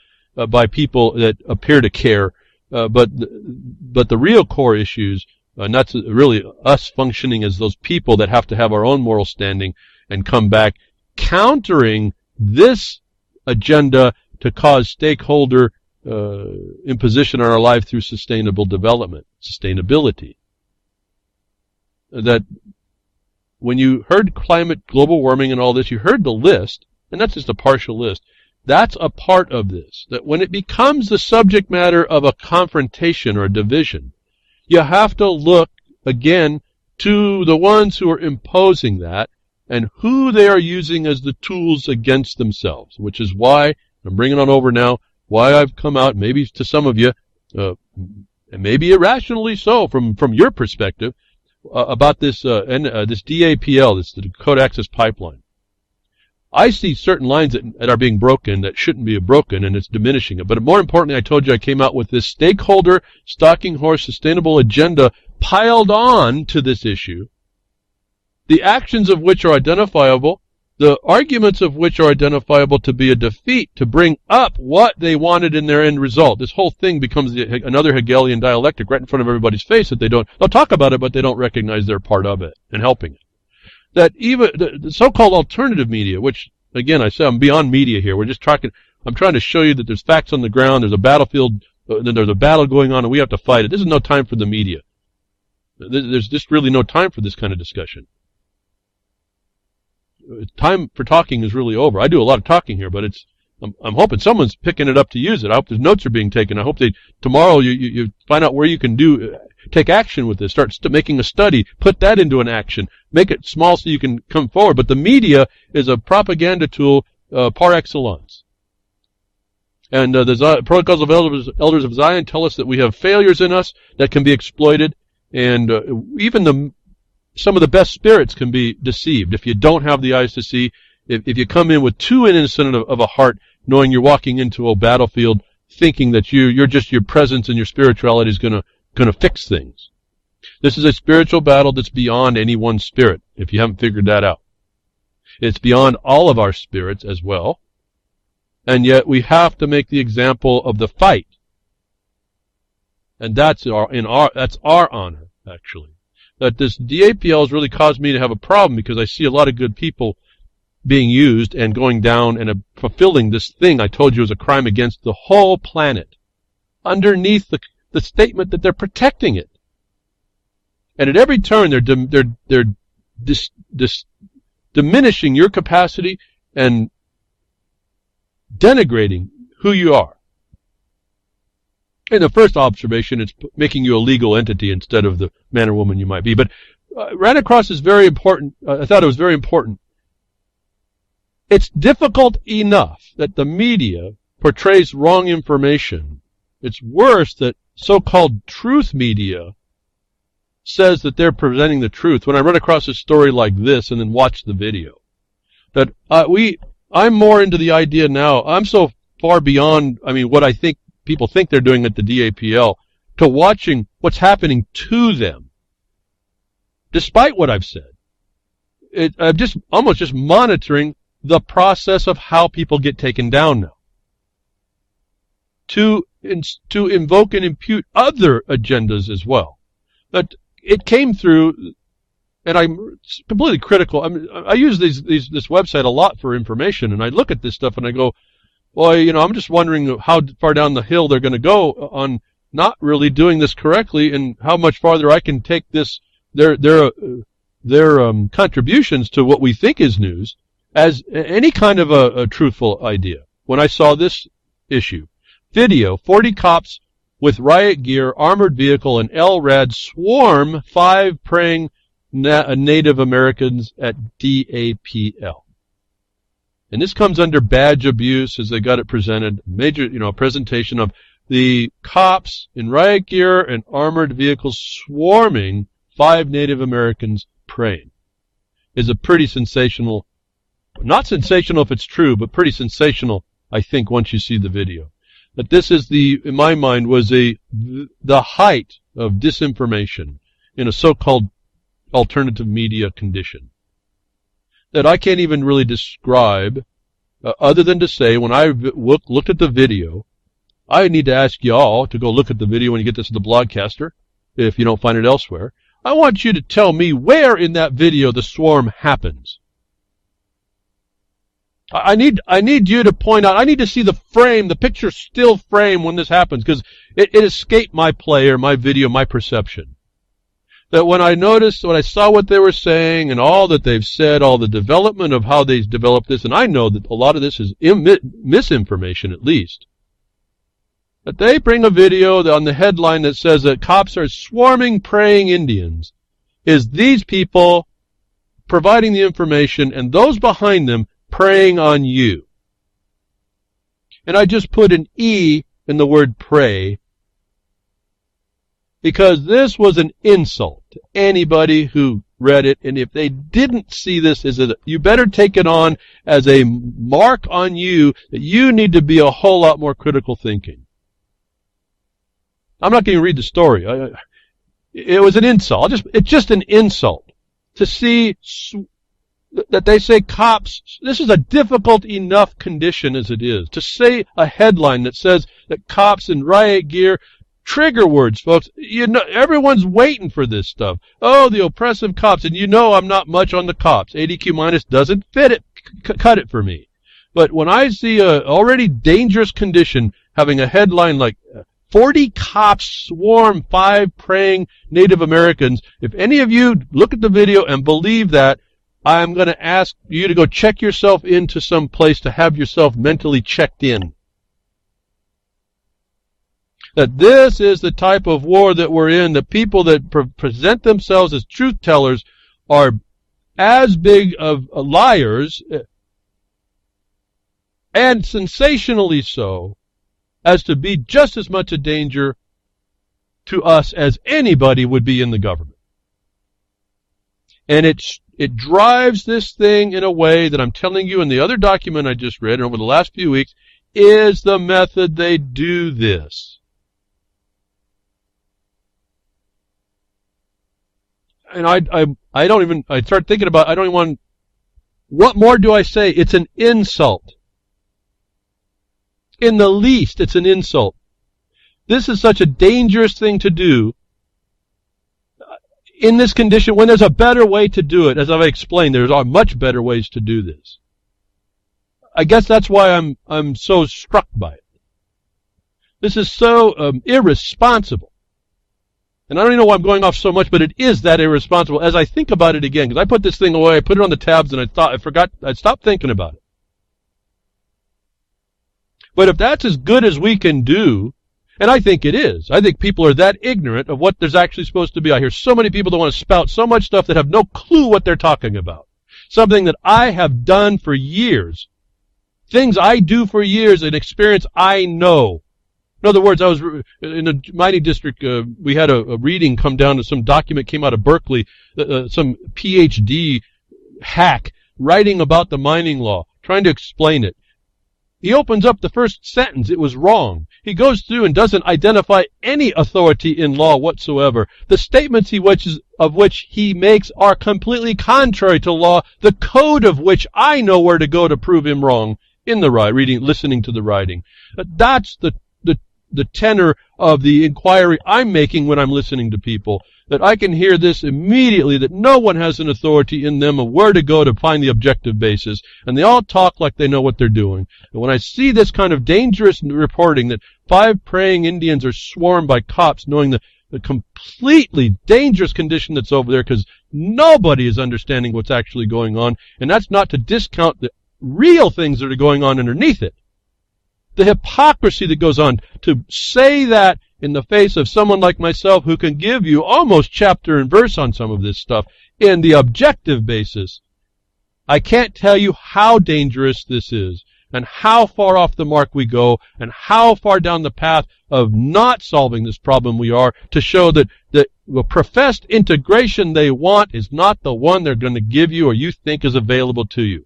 by people that appear to care, but the real core issues, and that's really us functioning as those people that have to have our own moral standing and come back countering this agenda to cause stakeholder imposition on our life through sustainable development, sustainability. That when you heard climate, global warming and all this, you heard the list, and that's just a partial list. That's a part of this. That when it becomes the subject matter of a confrontation or a division, you have to look again to the ones who are imposing that and who they are using as the tools against themselves, which is why, I'm bringing on over now, why I've come out, maybe to some of you, and maybe irrationally so from your perspective, about this DAPL, this the Dakota Access Pipeline. I see certain lines that are being broken that shouldn't be broken, and it's diminishing it. But more importantly, I told you I came out with this stakeholder, stalking horse, sustainable agenda piled on to this issue, the actions of which are identifiable, the arguments of which are identifiable to be a defeat, to bring up what they wanted in their end result. This whole thing becomes another Hegelian dialectic right in front of everybody's face that they'll talk about it, but they don't recognize they're part of it and helping it. That even the so-called alternative media, which, again, I say I'm beyond media here. I'm trying to show you that there's facts on the ground, there's a battlefield, there's a battle going on, and we have to fight it. This is no time for the media. There's just really no time for this kind of discussion. Time for talking is really over. I do a lot of talking here, but I'm hoping someone's picking it up to use it. I hope there's notes are being taken. I hope tomorrow you find out where you can take action with this. Start making a study. Put that into an action. Make it small so you can come forward. But the media is a propaganda tool par excellence. And the Protocols of Elders of Zion tell us that we have failures in us that can be exploited, and even some of the best spirits can be deceived if you don't have the eyes to see. If you come in with too innocent of a heart, knowing you're walking into a battlefield, thinking that your presence and your spirituality is gonna fix things. This is a spiritual battle that's beyond any one spirit, if you haven't figured that out. It's beyond all of our spirits as well. And yet we have to make the example of the fight. And that's our honor, actually. That this DAPL has really caused me to have a problem, because I see a lot of good people being used and going down and fulfilling this thing I told you is a crime against the whole planet, underneath the statement that they're protecting it. And at every turn they're diminishing your capacity and denigrating who you are. In the first observation, it's making you a legal entity instead of the man or woman you might be. But ran across is very important. I thought it was very important. It's difficult enough that the media portrays wrong information. It's worse that so-called truth media says that they're presenting the truth. When I run across a story like this and then watch the video, that I'm more into the idea now. I'm so far beyond, what I think people think they're doing at the DAPL, to watching what's happening to them. Despite what I've said, I'm almost just monitoring the process of how people get taken down now. To invoke and impute other agendas as well. But it came through, and I'm completely critical. I use this website a lot for information, and I look at this stuff and I go, well, I'm just wondering how far down the hill they're going to go on not really doing this correctly, and how much farther I can take this their contributions to what we think is news as any kind of a truthful idea. When I saw this issue, video, 40 cops with riot gear, armored vehicle, and LRAD swarm 5 praying Native Americans at DAPL. And this comes under badge abuse, as they got it presented. Major, presentation of the cops in riot gear and armored vehicles swarming 5 Native Americans praying. Is a pretty sensational, not sensational if it's true, but pretty sensational, I think, once you see the video. That this is in my mind, was the height of disinformation in a so-called alternative media condition that I can't even really describe, other than to say, when I looked at the video, I need to ask y'all to go look at the video when you get this to the Blogcaster, if you don't find it elsewhere. I want you to tell me where in that video the swarm happens. I need you to point out, I need to see the frame, the picture still frame when this happens, because it escaped my play or my video, my perception. That when I saw what they were saying and all that they've said, all the development of how they developed this, and I know that a lot of this is misinformation at least, that they bring a video on the headline that says that cops are swarming praying Indians, is these people providing the information and those behind them preying on you. And I just put an E in the word pray, because this was an insult to anybody who read it, and if they didn't see this, you better take it on as a mark on you that you need to be a whole lot more critical thinking. I'm not going to read the story. It was an insult. It's just an insult to see that they say cops. This is a difficult enough condition as it is. To say a headline that says that cops in riot gear. Trigger words, folks. Everyone's waiting for this stuff. Oh, the oppressive cops. And I'm not much on the cops. ADQ minus doesn't fit it. Cut it for me. But when I see a already dangerous condition having a headline like 40 cops swarm 5 praying Native Americans, if any of you look at the video and believe that, I'm going to ask you to go check yourself into some place to have yourself mentally checked in. That this is the type of war that we're in. The people that present themselves as truth tellers are as big of liars, and sensationally so, as to be just as much a danger to us as anybody would be in the government. And it drives this thing in a way that I'm telling you in the other document I just read, and over the last few weeks, is the method they do this. And I start thinking about, I don't even want, what more do I say? It's an insult. In the least, it's an insult. This is such a dangerous thing to do in this condition when there's a better way to do it. As I've explained, there's much better ways to do this. I guess that's why I'm so struck by it. This is so irresponsible. And I don't even know why I'm going off so much, but it is that irresponsible. As I think about it again, because I put this thing away, I put it on the tabs, and I stopped thinking about it. But if that's as good as we can do, and I think it is, I think people are that ignorant of what there's actually supposed to be. I hear so many people that want to spout so much stuff that have no clue what they're talking about. Something that I have done for years. Things I do for years, an experience I know. In other words, I was in a mining district, we had a reading come down to some document came out of Berkeley, some PhD hack writing about the mining law, trying to explain it. He opens up the first sentence, it was wrong. He goes through and doesn't identify any authority in law whatsoever. The statements of which he makes are completely contrary to law, the code of which I know where to go to prove him wrong in the listening to the writing. That's the tenor of the inquiry I'm making when I'm listening to people, that I can hear this immediately, that no one has an authority in them of where to go to find the objective basis, and they all talk like they know what they're doing. And when I see this kind of dangerous reporting that 5 praying Indians are swarmed by cops, knowing the completely dangerous condition that's over there, because nobody is understanding what's actually going on, and that's not to discount the real things that are going on underneath it. The hypocrisy that goes on to say that in the face of someone like myself who can give you almost chapter and verse on some of this stuff in the objective basis. I can't tell you how dangerous this is and how far off the mark we go and how far down the path of not solving this problem we are, to show that the professed integration they want is not the one they're going to give you or you think is available to you.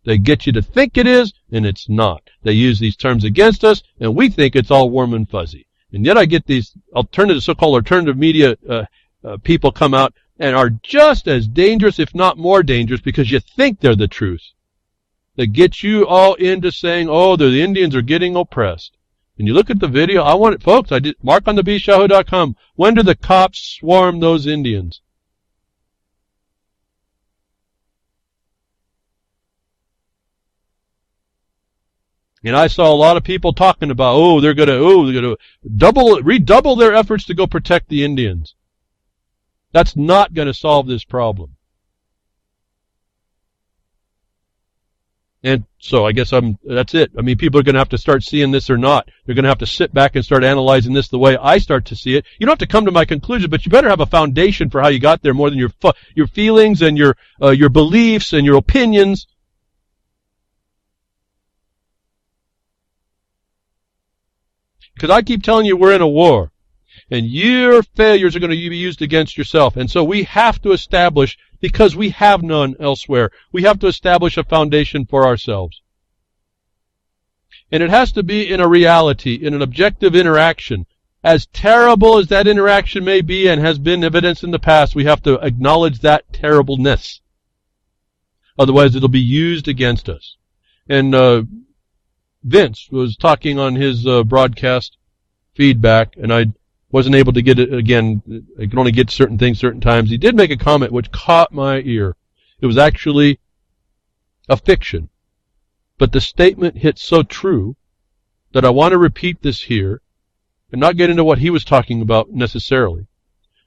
They get you to think it is, and it's not. They use these terms against us, and we think it's all warm and fuzzy. And yet I get these so-called alternative media people come out and are just as dangerous, if not more dangerous, because you think they're the truth. They get you all into saying, oh, the Indians are getting oppressed. And you look at the video, folks, I did markonthebeast.yahoo.com. When do the cops swarm those Indians? And I saw a lot of people talking about, they're going to redouble their efforts to go protect the Indians. That's not going to solve this problem. And so I guess that's it. I mean, people are going to have to start seeing this or not. They're going to have to sit back and start analyzing this the way I start to see it. You don't have to come to my conclusion, but you better have a foundation for how you got there more than your feelings and your beliefs and your opinions. Because I keep telling you we're in a war, and your failures are going to be used against yourself. And so we have to establish, because we have none elsewhere, we have to establish a foundation for ourselves. And it has to be in a reality, in an objective interaction. As terrible as that interaction may be and has been evidenced in the past, we have to acknowledge that terribleness. Otherwise it'll be used against us. And Vince was talking on his broadcast feedback, and I wasn't able to get it again. I can only get certain things certain times. He did make a comment which caught my ear. It was actually a fiction, but the statement hit so true that I want to repeat this here and not get into what he was talking about necessarily,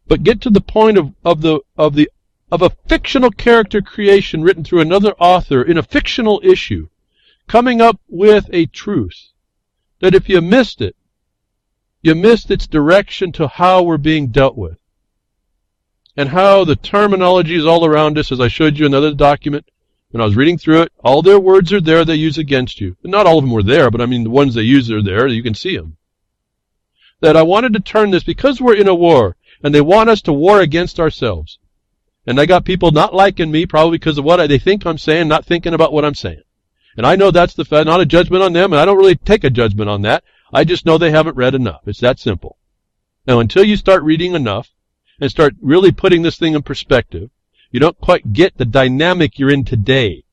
but get to the point of the of a fictional character creation written through another author in a fictional issue, coming up with a truth that if you missed it, you missed its direction to how we're being dealt with. And how the terminology is all around us, as I showed you in another document. When I was reading through it, all their words are there they use against you. And not all of them were there, but I mean the ones they use are there, you can see them. That I wanted to turn this, because we're in a war, and they want us to war against ourselves. And I got people not liking me, probably because of what they think I'm saying, not thinking about what I'm saying. And I know that's not a judgment on them, and I don't really take a judgment on that. I just know they haven't read enough. It's that simple. Now, until you start reading enough, and start really putting this thing in perspective, you don't quite get the dynamic you're in today.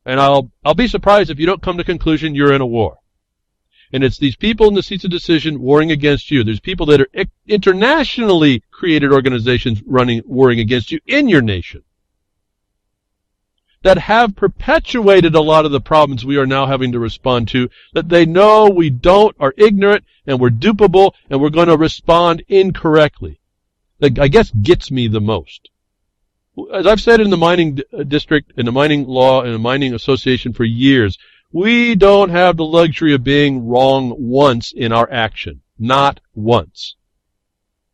And I'll be surprised if you don't come to the conclusion you're in a war. And it's these people in the seats of decision warring against you. There's people that are internationally created organizations warring against you in your nation, that have perpetuated a lot of the problems we are now having to respond to, that they know we don't, are ignorant, and we're dupable, and we're going to respond incorrectly. That, I guess, gets me the most. As I've said in the mining district, in the mining law, and the mining association for years, we don't have the luxury of being wrong once in our action. Not once.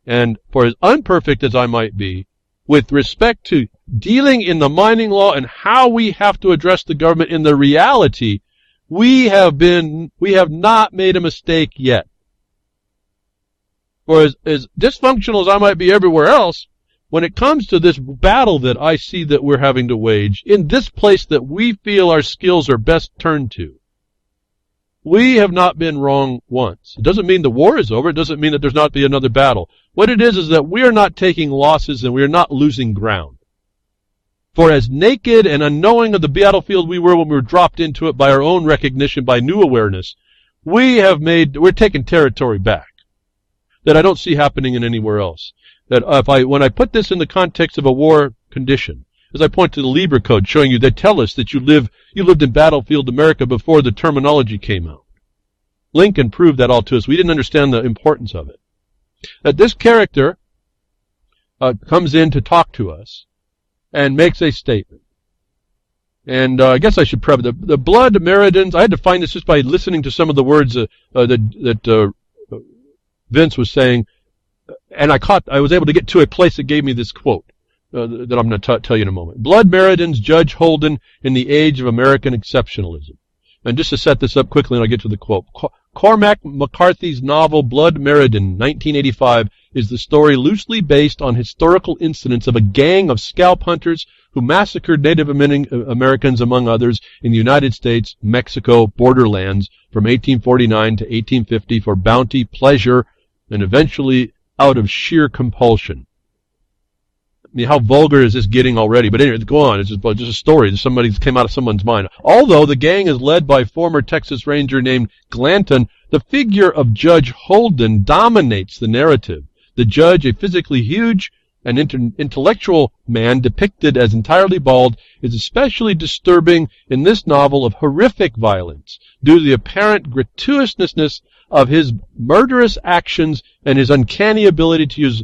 And for as unperfect as I might be, with respect to dealing in the mining law and how we have to address the government in the reality, we have not made a mistake yet. For as dysfunctional as I might be everywhere else, when it comes to this battle that I see that we're having to wage, in this place that we feel our skills are best turned to, we have not been wrong once. It doesn't mean the war is over. It doesn't mean that there's not be another battle. What it is that we are not taking losses and we are not losing ground. For as naked and unknowing of the battlefield we were when we were dropped into it by our own recognition, by new awareness, we're taking territory back that I don't see happening in anywhere else. That when I put this in the context of a war condition, as I point to the Libra Code showing you, they tell us that you lived in battlefield America before the terminology came out. Lincoln proved that all to us. We didn't understand the importance of it. That this character comes in to talk to us and makes a statement. And I guess I should preface the blood meridians. I had to find this just by listening to some of the words that Vince was saying, and I was able to get to a place that gave me this quote that I'm going to tell you in a moment. Blood meridians, Judge Holden in the Age of American Exceptionalism. And just to set this up quickly, and I'll get to the quote. Cormac McCarthy's novel Blood Meridian, 1985, is the story loosely based on historical incidents of a gang of scalp hunters who massacred Native Americans, among others, in the United States, Mexico, borderlands from 1849 to 1850 for bounty, pleasure, and eventually out of sheer compulsion. I mean, how vulgar is this getting already? But anyway, go on. It's just a story that somebody came out of someone's mind. Although the gang is led by former Texas Ranger named Glanton, the figure of Judge Holden dominates the narrative. The judge, a physically huge and intellectual man depicted as entirely bald, is especially disturbing in this novel of horrific violence due to the apparent gratuitousness of his murderous actions and his uncanny ability to use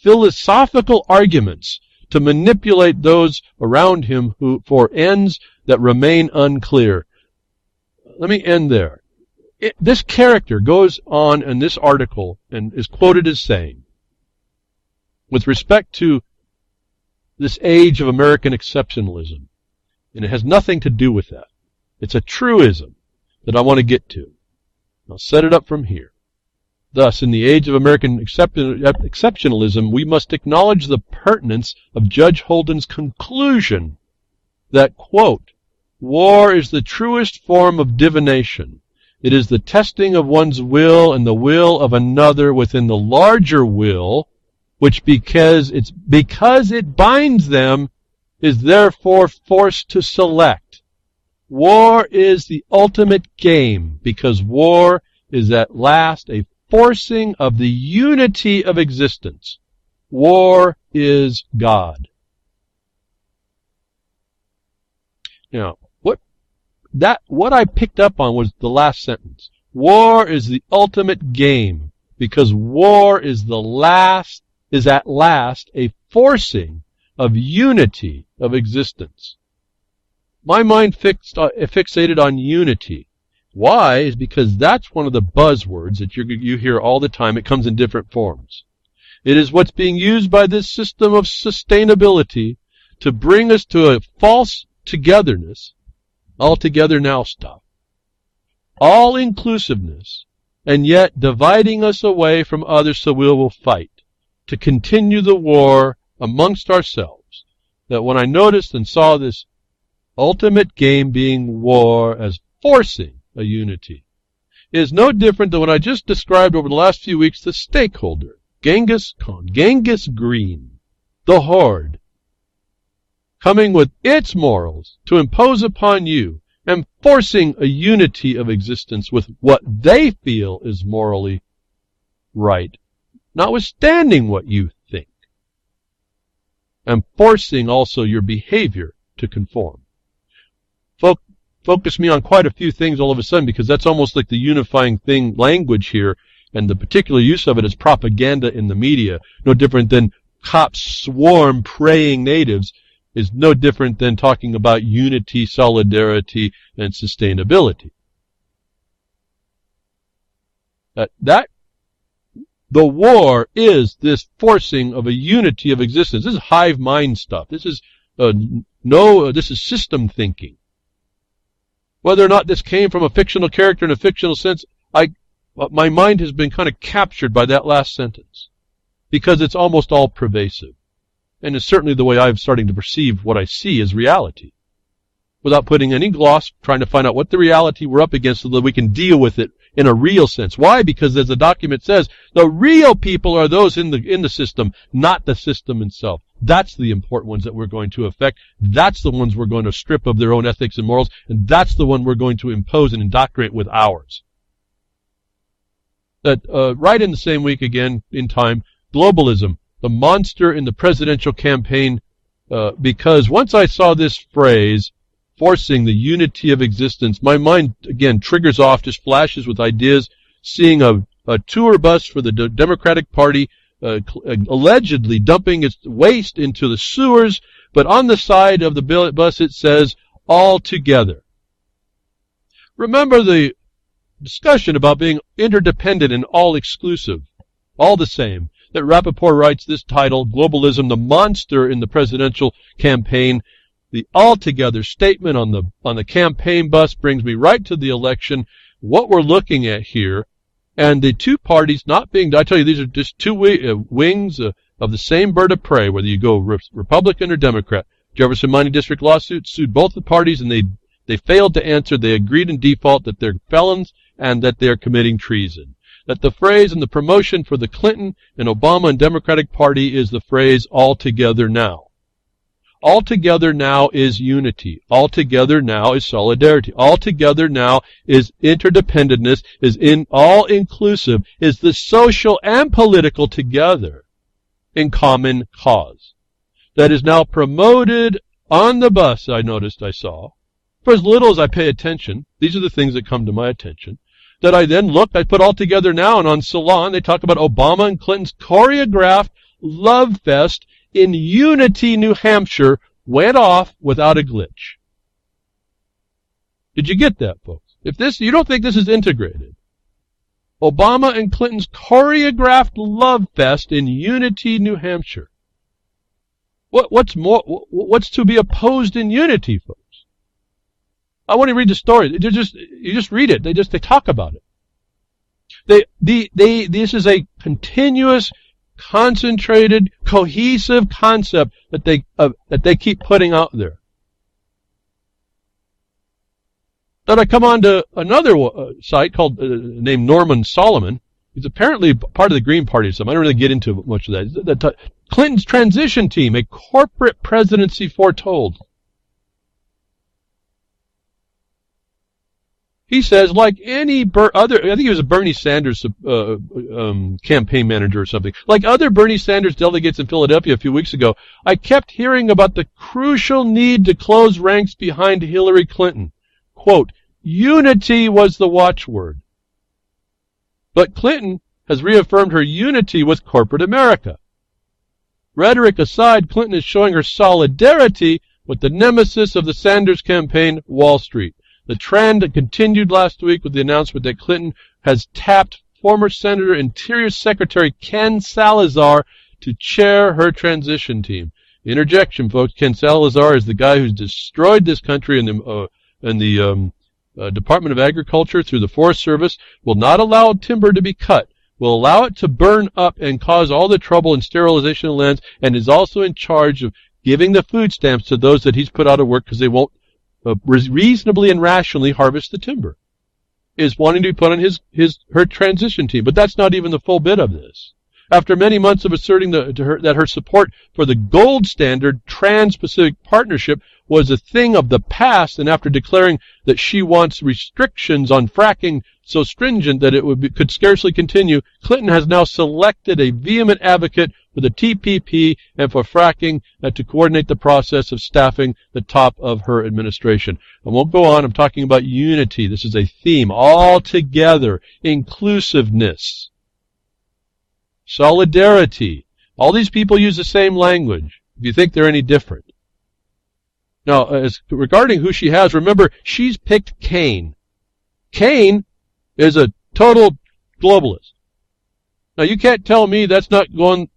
philosophical arguments to manipulate those around him for ends that remain unclear. Let me end there. This character goes on in this article and is quoted as saying, with respect to this age of American exceptionalism, and it has nothing to do with that. It's a truism that I want to get to. I'll set it up from here. Thus, in the age of American exceptionalism, we must acknowledge the pertinence of Judge Holden's conclusion that, quote, war is the truest form of divination. It is the testing of one's will and the will of another within the larger will, which because it binds them, is therefore forced to select. War is the ultimate game, because war is at last a forcing of the unity of existence. War is God. Now, what I picked up on was the last sentence. War is the ultimate game, because war is the last is at last a forcing of unity of existence. My mind fixated on unity. Why? Is because that's one of the buzzwords that you hear all the time. It comes in different forms. It is what's being used by this system of sustainability to bring us to a false togetherness, all together now stuff, all inclusiveness, and yet dividing us away from others so we will fight, to continue the war amongst ourselves. That when I noticed and saw this ultimate game being war as forcing a unity, is no different than what I just described over the last few weeks, the stakeholder, Genghis Khan, Genghis Green, the horde, coming with its morals to impose upon you and forcing a unity of existence with what they feel is morally right, notwithstanding what you think, and forcing also your behavior to conform. Focus me on quite a few things all of a sudden, because that's almost like the unifying thing, language here, and the particular use of it as propaganda in the media, no different than cops swarm praying natives, is no different than talking about unity, solidarity, and sustainability. The war is this forcing of a unity of existence. This is hive mind stuff. This is this is system thinking. Whether or not this came from a fictional character in a fictional sense, my mind has been kind of captured by that last sentence, because it's almost all pervasive. And it's certainly the way I'm starting to perceive what I see as reality, without putting any gloss, trying to find out what the reality we're up against so that we can deal with it in a real sense. Why? Because as the document says, the real people are those in the system, not the system itself. That's the important ones that we're going to affect. That's the ones we're going to strip of their own ethics and morals, and that's the one we're going to impose and indoctrinate with ours. That right in the same week again in time, globalism, the monster in the presidential campaign, because once I saw this phrase, forcing the unity of existence, my mind again triggers off, just flashes with ideas, seeing a tour bus for the Democratic Party allegedly dumping its waste into the sewers, but on the side of the bus it says, all together. Remember the discussion about being interdependent and all exclusive, all the same, that Rappaport writes this title, Globalism, the monster in the presidential campaign. The altogether statement on the campaign bus brings me right to the election, what we're looking at here, and the two parties not being, I tell you, these are just two wings of the same bird of prey, whether you go Republican or Democrat. Jefferson Mining District lawsuit sued both the parties, and they failed to answer. They agreed in default that they're felons and that they're committing treason. That the phrase and the promotion for the Clinton and Obama and Democratic Party is the phrase all together now. All together now is unity. All together now is solidarity. All together now is interdependentness, is all inclusive, is the social and political together in common cause. That is now promoted on the bus, I saw. For as little as I pay attention, these are the things that come to my attention, that I then looked, I put all together now, and on Salon they talk about Obama and Clinton's choreographed love fest in Unity, New Hampshire, went off without a glitch. Did you get that, folks? You don't think this is integrated. Obama and Clinton's choreographed love fest in Unity, New Hampshire. What's to be opposed in unity, folks? I want to read the story. You just read it. They talk about it. This is a continuous, concentrated, cohesive concept that they keep putting out there. Then I come on to another site called named Norman Solomon. He's apparently part of the Green Party or something. I don't really get into much of that. Clinton's transition team, a corporate presidency foretold. He says, like any other, I think he was a Bernie Sanders campaign manager or something. Like other Bernie Sanders delegates in Philadelphia a few weeks ago, I kept hearing about the crucial need to close ranks behind Hillary Clinton. Quote, unity was the watchword. But Clinton has reaffirmed her unity with corporate America. Rhetoric aside, Clinton is showing her solidarity with the nemesis of the Sanders campaign, Wall Street. The trend continued last week with the announcement that Clinton has tapped former Senator Interior Secretary Ken Salazar to chair her transition team. Interjection, folks. Ken Salazar is the guy who's destroyed this country, and the Department of Agriculture through the Forest Service will not allow timber to be cut, will allow it to burn up and cause all the trouble and sterilization of lands, and is also in charge of giving the food stamps to those that he's put out of work because they won't reasonably and rationally harvest the timber, is wanting to be put on her transition team. But that's not even the full bit of this. After many months of asserting that her support for the gold standard Trans-Pacific Partnership was a thing of the past, and after declaring that she wants restrictions on fracking so stringent that it could scarcely continue, Clinton has now selected a vehement advocate for the TPP and for fracking to coordinate the process of staffing the top of her administration. I won't go on. I'm talking about unity. This is a theme all together. Inclusiveness. Solidarity. All these people use the same language. If you think they're any different. Now, as regarding who she has, remember, she's picked Kane. Kane is a total globalist. Now, you can't tell me that's not going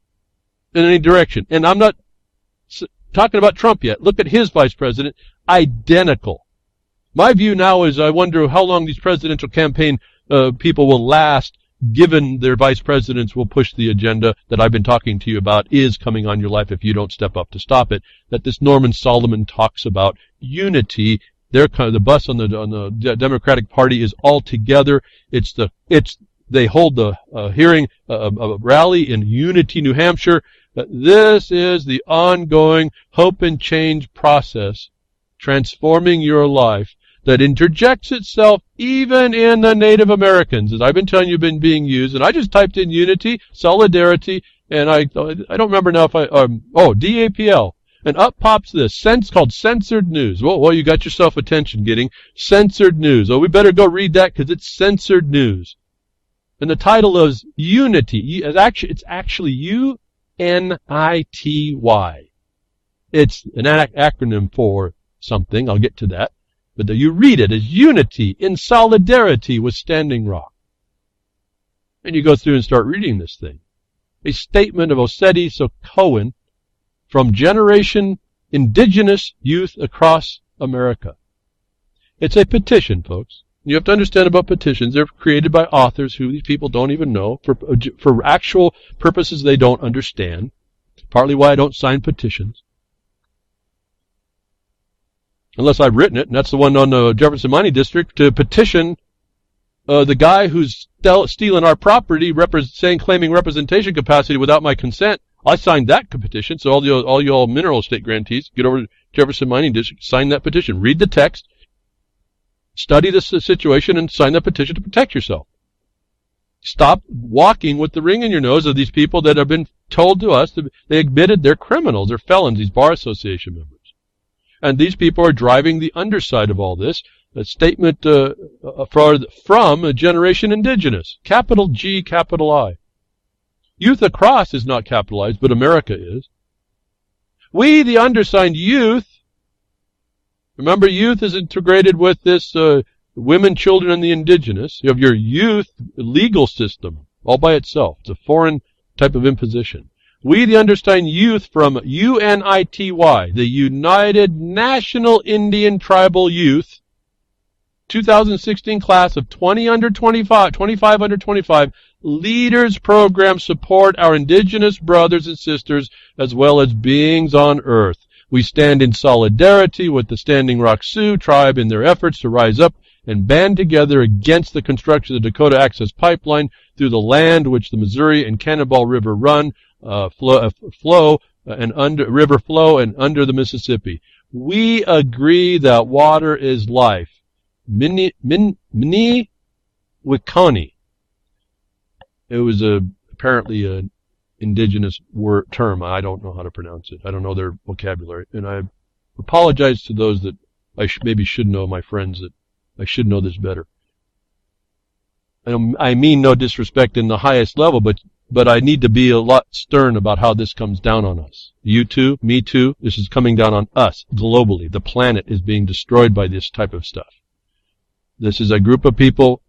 in any direction. And I'm not talking about Trump yet. Look at his vice president. Identical. My view now is I wonder how long these presidential campaign people will last, given their vice presidents will push the agenda that I've been talking to you about is coming on your life if you don't step up to stop it, that this Norman Solomon talks about unity. They're kind of the bus on the Democratic Party is all together. They hold the hearing, a rally in Unity, New Hampshire. This is the ongoing hope and change process, transforming your life, that interjects itself even in the Native Americans, as I've been telling you, been being used. And I just typed in unity, solidarity, and I don't remember now if DAPL. And up pops this, called censored news. Well, you got yourself attention getting censored news. Oh, we better go read that because it's censored news. And the title is Unity. It's actually UNITY. It's an acronym for something. I'll get to that. But you read it as unity in solidarity with Standing Rock. And you go through and start reading this thing. A statement of Oseti Cohen from Generation Indigenous Youth Across America. It's a petition, folks. You have to understand about petitions. They're created by authors who these people don't even know for actual purposes they don't understand. Partly why I don't sign petitions. Unless I've written it, and that's the one on the Jefferson Mining District to petition the guy who's stealing our property, claiming representation capacity without my consent. I signed that petition, so all you mineral estate grantees, get over to Jefferson Mining District, sign that petition, read the text, study the situation, and sign that petition to protect yourself. Stop walking with the ring in your nose of these people that have been told to us that they admitted they're criminals, they're felons, these bar association members. And these people are driving the underside of all this. A statement from a Generation Indigenous, capital G, capital I. Youth Across is not capitalized, but America is. We, the undersigned youth, remember youth is integrated with this women, children, and the indigenous. You have your youth legal system all by itself. It's a foreign type of imposition. We, the undersigned youth from UNITY, the United National Indian Tribal Youth, 2016 class of 25 under 25, leaders program support our indigenous brothers and sisters as well as beings on earth. We stand in solidarity with the Standing Rock Sioux tribe in their efforts to rise up and band together against the construction of the Dakota Access Pipeline through the land which the Missouri and Cannonball River run, river flow and under the Mississippi. We agree that water is life. Mini Wikoni. It was apparently an indigenous term. I don't know how to pronounce it. I don't know their vocabulary. And I apologize to those that I maybe should know, my friends, that I should know this better. I mean no disrespect in the highest level, but but I need to be a lot stern about how this comes down on us. You too, me too, this is coming down on us globally. The planet is being destroyed by this type of stuff. This is a group of people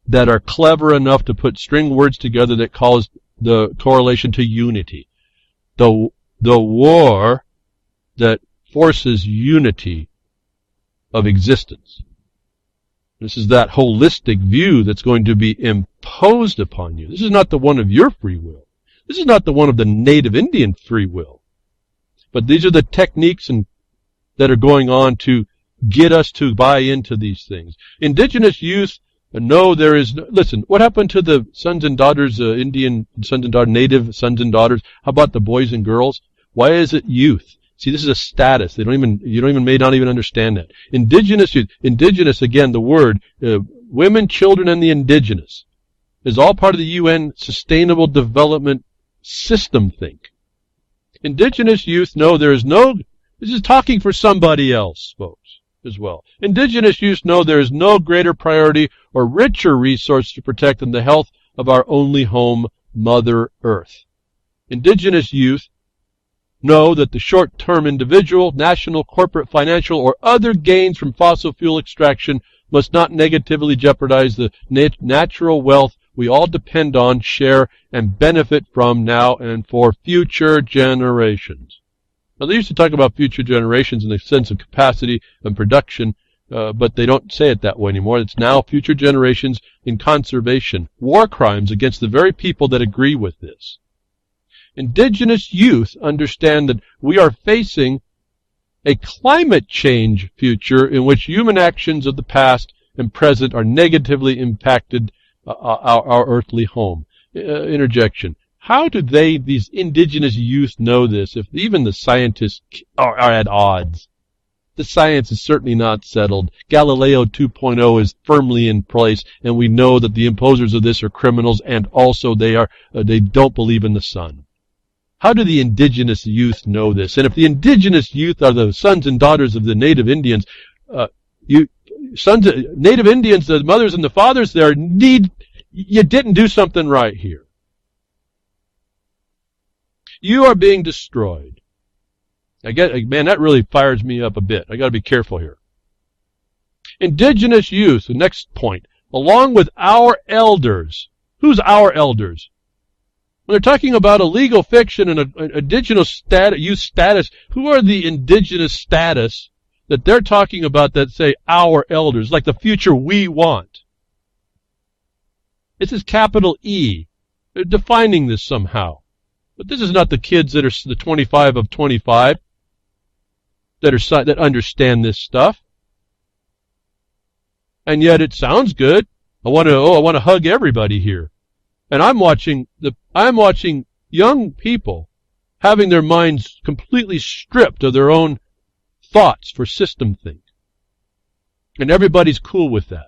that are clever enough to put string words together that cause the correlation to unity. The war that forces unity of existence. This is that holistic view that's going to be imposed upon you. This is not the one of your free will. This is not the one of the native Indian free will. But these are the techniques that are going on to get us to buy into these things. Indigenous youth know there is no, listen, what happened to the sons and daughters, Indian sons and daughters, native sons and daughters? How about the boys and girls? Why is it youth? See, this is a status. You may not even understand that. Indigenous youth, indigenous, again, the word, women, children, and the indigenous is all part of the UN Sustainable Development System think. Indigenous youth know there is no, this is talking for somebody else, folks, as well. Indigenous youth know there is no greater priority or richer resource to protect than the health of our only home, Mother Earth. Indigenous youth know that the short-term individual, national, corporate, financial, or other gains from fossil fuel extraction must not negatively jeopardize the natural wealth we all depend on, share, and benefit from now and for future generations. Now, they used to talk about future generations in the sense of capacity and production, but they don't say it that way anymore. It's now future generations in conservation, war crimes against the very people that agree with this. Indigenous youth understand that we are facing a climate change future in which human actions of the past and present are negatively impacted our earthly home. Interjection. How do these indigenous youth know this if even the scientists are at odds? The science is certainly not settled. Galileo 2.0 is firmly in place, and we know that the imposers of this are criminals, and also they don't believe in the sun. How do the indigenous youth know this? And if the indigenous youth are the sons and daughters of the native Indians, native Indians, the mothers and the fathers there, you didn't do something right here. You are being destroyed. Man, that really fires me up a bit. I got to be careful here. Indigenous youth, the next point, along with our elders. Who's our elders? When they're talking about a legal fiction and an indigenous youth status, who are the indigenous status that they're talking about that say our elders, like the future we want? This is capital E. They're defining this somehow. But this is not the kids that are the 25 of 25 that understand this stuff. And yet it sounds good. I want to hug everybody here. And I'm watching young people having their minds completely stripped of their own thoughts for system think. And everybody's cool with that.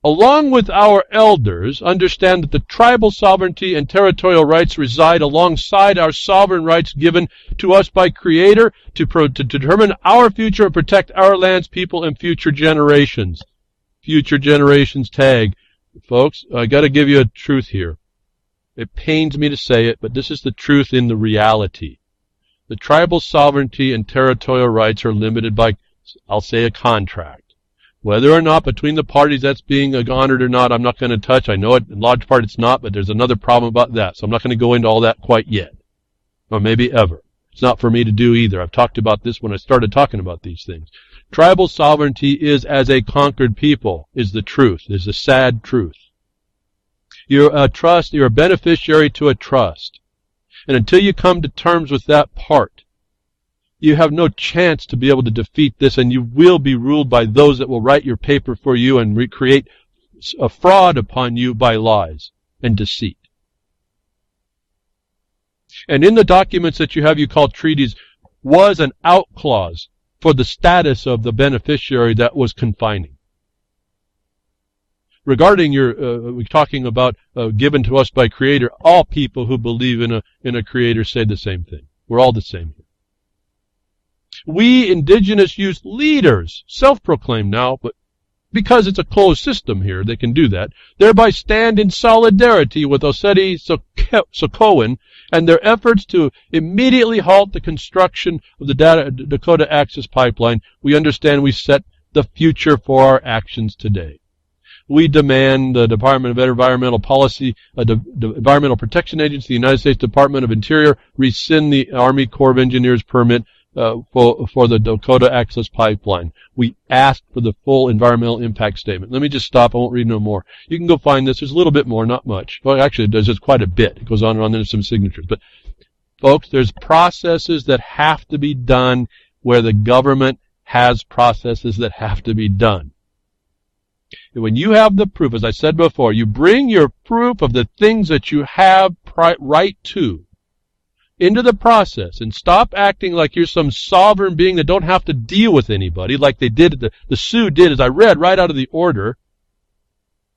Along with our elders, understand that the tribal sovereignty and territorial rights reside alongside our sovereign rights given to us by Creator to determine our future and protect our lands, people, and future generations. Future generations tag. Folks, I got to give you a truth here. It pains me to say it, but this is the truth in the reality. The tribal sovereignty and territorial rights are limited by, I'll say, a contract. Whether or not between the parties that's being honored or not, I'm not going to touch. I know it, in large part it's not, but there's another problem about that. So I'm not going to go into all that quite yet. Or maybe ever. It's not for me to do either. I've talked about this when I started talking about these things. Tribal sovereignty is as a conquered people, is the truth, is the sad truth. You're a beneficiary to a trust. And until you come to terms with that part, you have no chance to be able to defeat this, and you will be ruled by those that will write your paper for you and recreate a fraud upon you by lies and deceit. And in the documents that you have you call treaties was an out clause for the status of the beneficiary that was confining. Regarding we're talking about given to us by Creator, all people who believe in a Creator say the same thing. We're all the same here. We indigenous youth leaders, self-proclaimed now, but because it's a closed system here, they can do that, thereby stand in solidarity with Osseti Sokowan and their efforts to immediately halt the construction of the Dakota Access Pipeline. We understand we set the future for our actions today. We demand the Department of Environmental Policy, the Environmental Protection Agency, the United States Department of Interior, rescind the Army Corps of Engineers permit for the Dakota Access Pipeline. We asked for the full environmental impact statement. Let me just stop. I won't read no more. You can go find this. There's a little bit more, not much. Well, actually, it does. It's quite a bit. It goes on and on. There's some signatures. But, folks, there's processes that have to be done where the government has processes that have to be done. And when you have the proof, as I said before, you bring your proof of the things that you have right to into the process and stop acting like you're some sovereign being that don't have to deal with anybody like they did, the Sioux did, as I read right out of the order.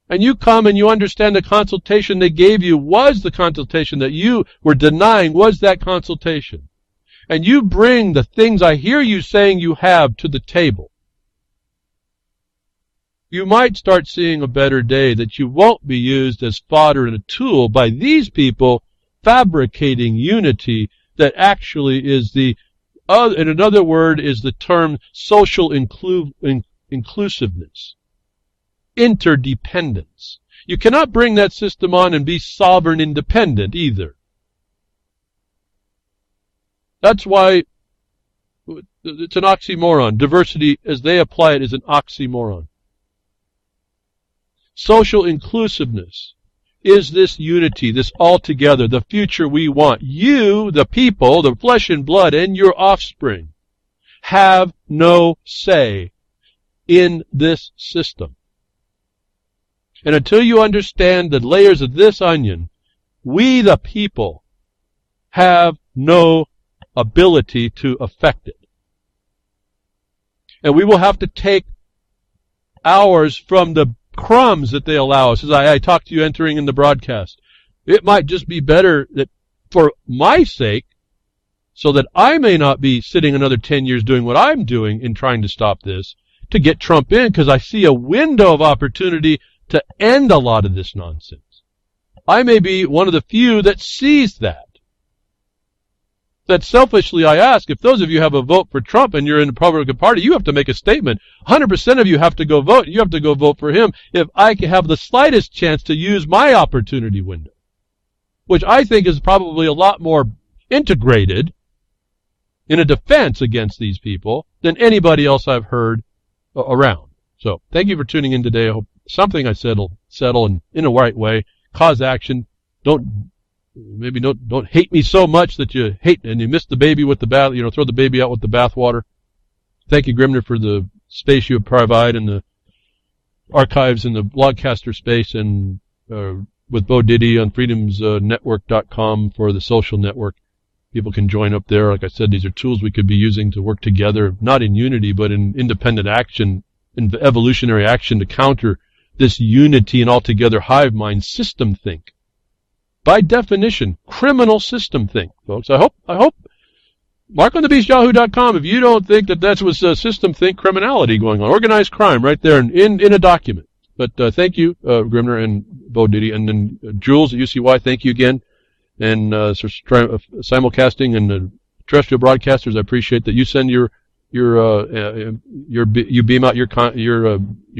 And you come and you understand the consultation they gave you was the consultation that you were denying was that consultation. And you bring the things I hear you saying you have to the table. You might start seeing a better day, that you won't be used as fodder and a tool by these people fabricating unity that actually is in another word is the term social inclusiveness, interdependence. You cannot bring that system on and be sovereign independent either. That's why it's an oxymoron. Diversity, as they apply it, is an oxymoron. Social inclusiveness is this unity, this altogether, the future we want. You, the people, the flesh and blood, and your offspring have no say in this system. And until you understand the layers of this onion, we, the people, have no ability to affect it. And we will have to take ours from the crumbs that they allow us. As I talked to you entering in the broadcast, it might just be better that for my sake, so that I may not be sitting another 10 years doing what I'm doing in trying to stop this, to get Trump in, because I see a window of opportunity to end a lot of this nonsense. I may be one of the few that sees that. That selfishly I ask, if those of you have a vote for Trump and you're in the Republican Party, you have to make a statement. 100% of you have to go vote. You have to go vote for him if I can have the slightest chance to use my opportunity window, which I think is probably a lot more integrated in a defense against these people than anybody else I've heard around. So thank you for tuning in today. I hope something I said will settle in a right way, cause action. Don't hate me so much that you hate and you miss the baby with the bath, throw the baby out with the bathwater. Thank you, Grimner, for the space you provide in the archives and the blogcaster space, and with Bo Diddy on freedomsnetwork.com for the social network. People can join up there. Like I said, these are tools we could be using to work together, not in unity, but in independent action, in evolutionary action to counter this unity and altogether hive mind system think. By definition, criminal system think, folks. I hope, markonthebeast.yahoo.com, if you don't think that was system think criminality going on, organized crime right there in a document. But thank you, Grimner and Bo Diddy, and then Jules at UCY, thank you again. And simulcasting and terrestrial broadcasters, I appreciate that you send you beam out your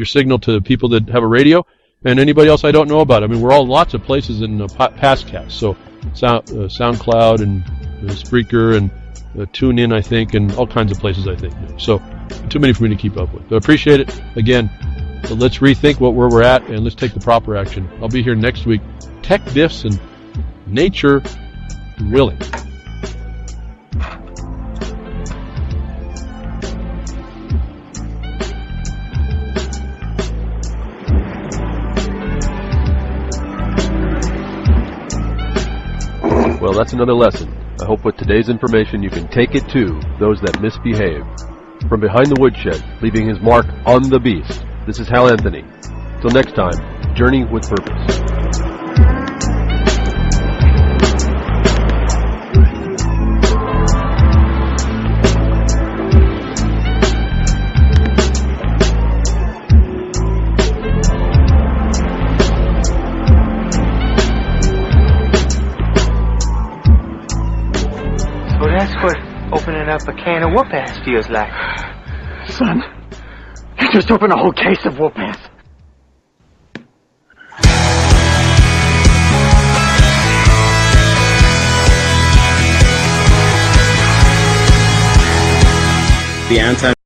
signal to people that have a radio. And anybody else I don't know about. I mean, we're all in lots of places in Pastcast. So SoundCloud and Spreaker and TuneIn, I think, and all kinds of places, I think. So too many for me to keep up with. But I appreciate it. Again, so let's rethink where we're at, and let's take the proper action. I'll be here next week. Tech diffs and nature willing. Well, that's another lesson. I hope with today's information you can take it to those that misbehave. From behind the woodshed, leaving his mark on the beast, this is Hal Anthony. Till next time, journey with purpose. up a can of whoop-ass feels like. Son, you just opened a whole case of whoop-ass. The anti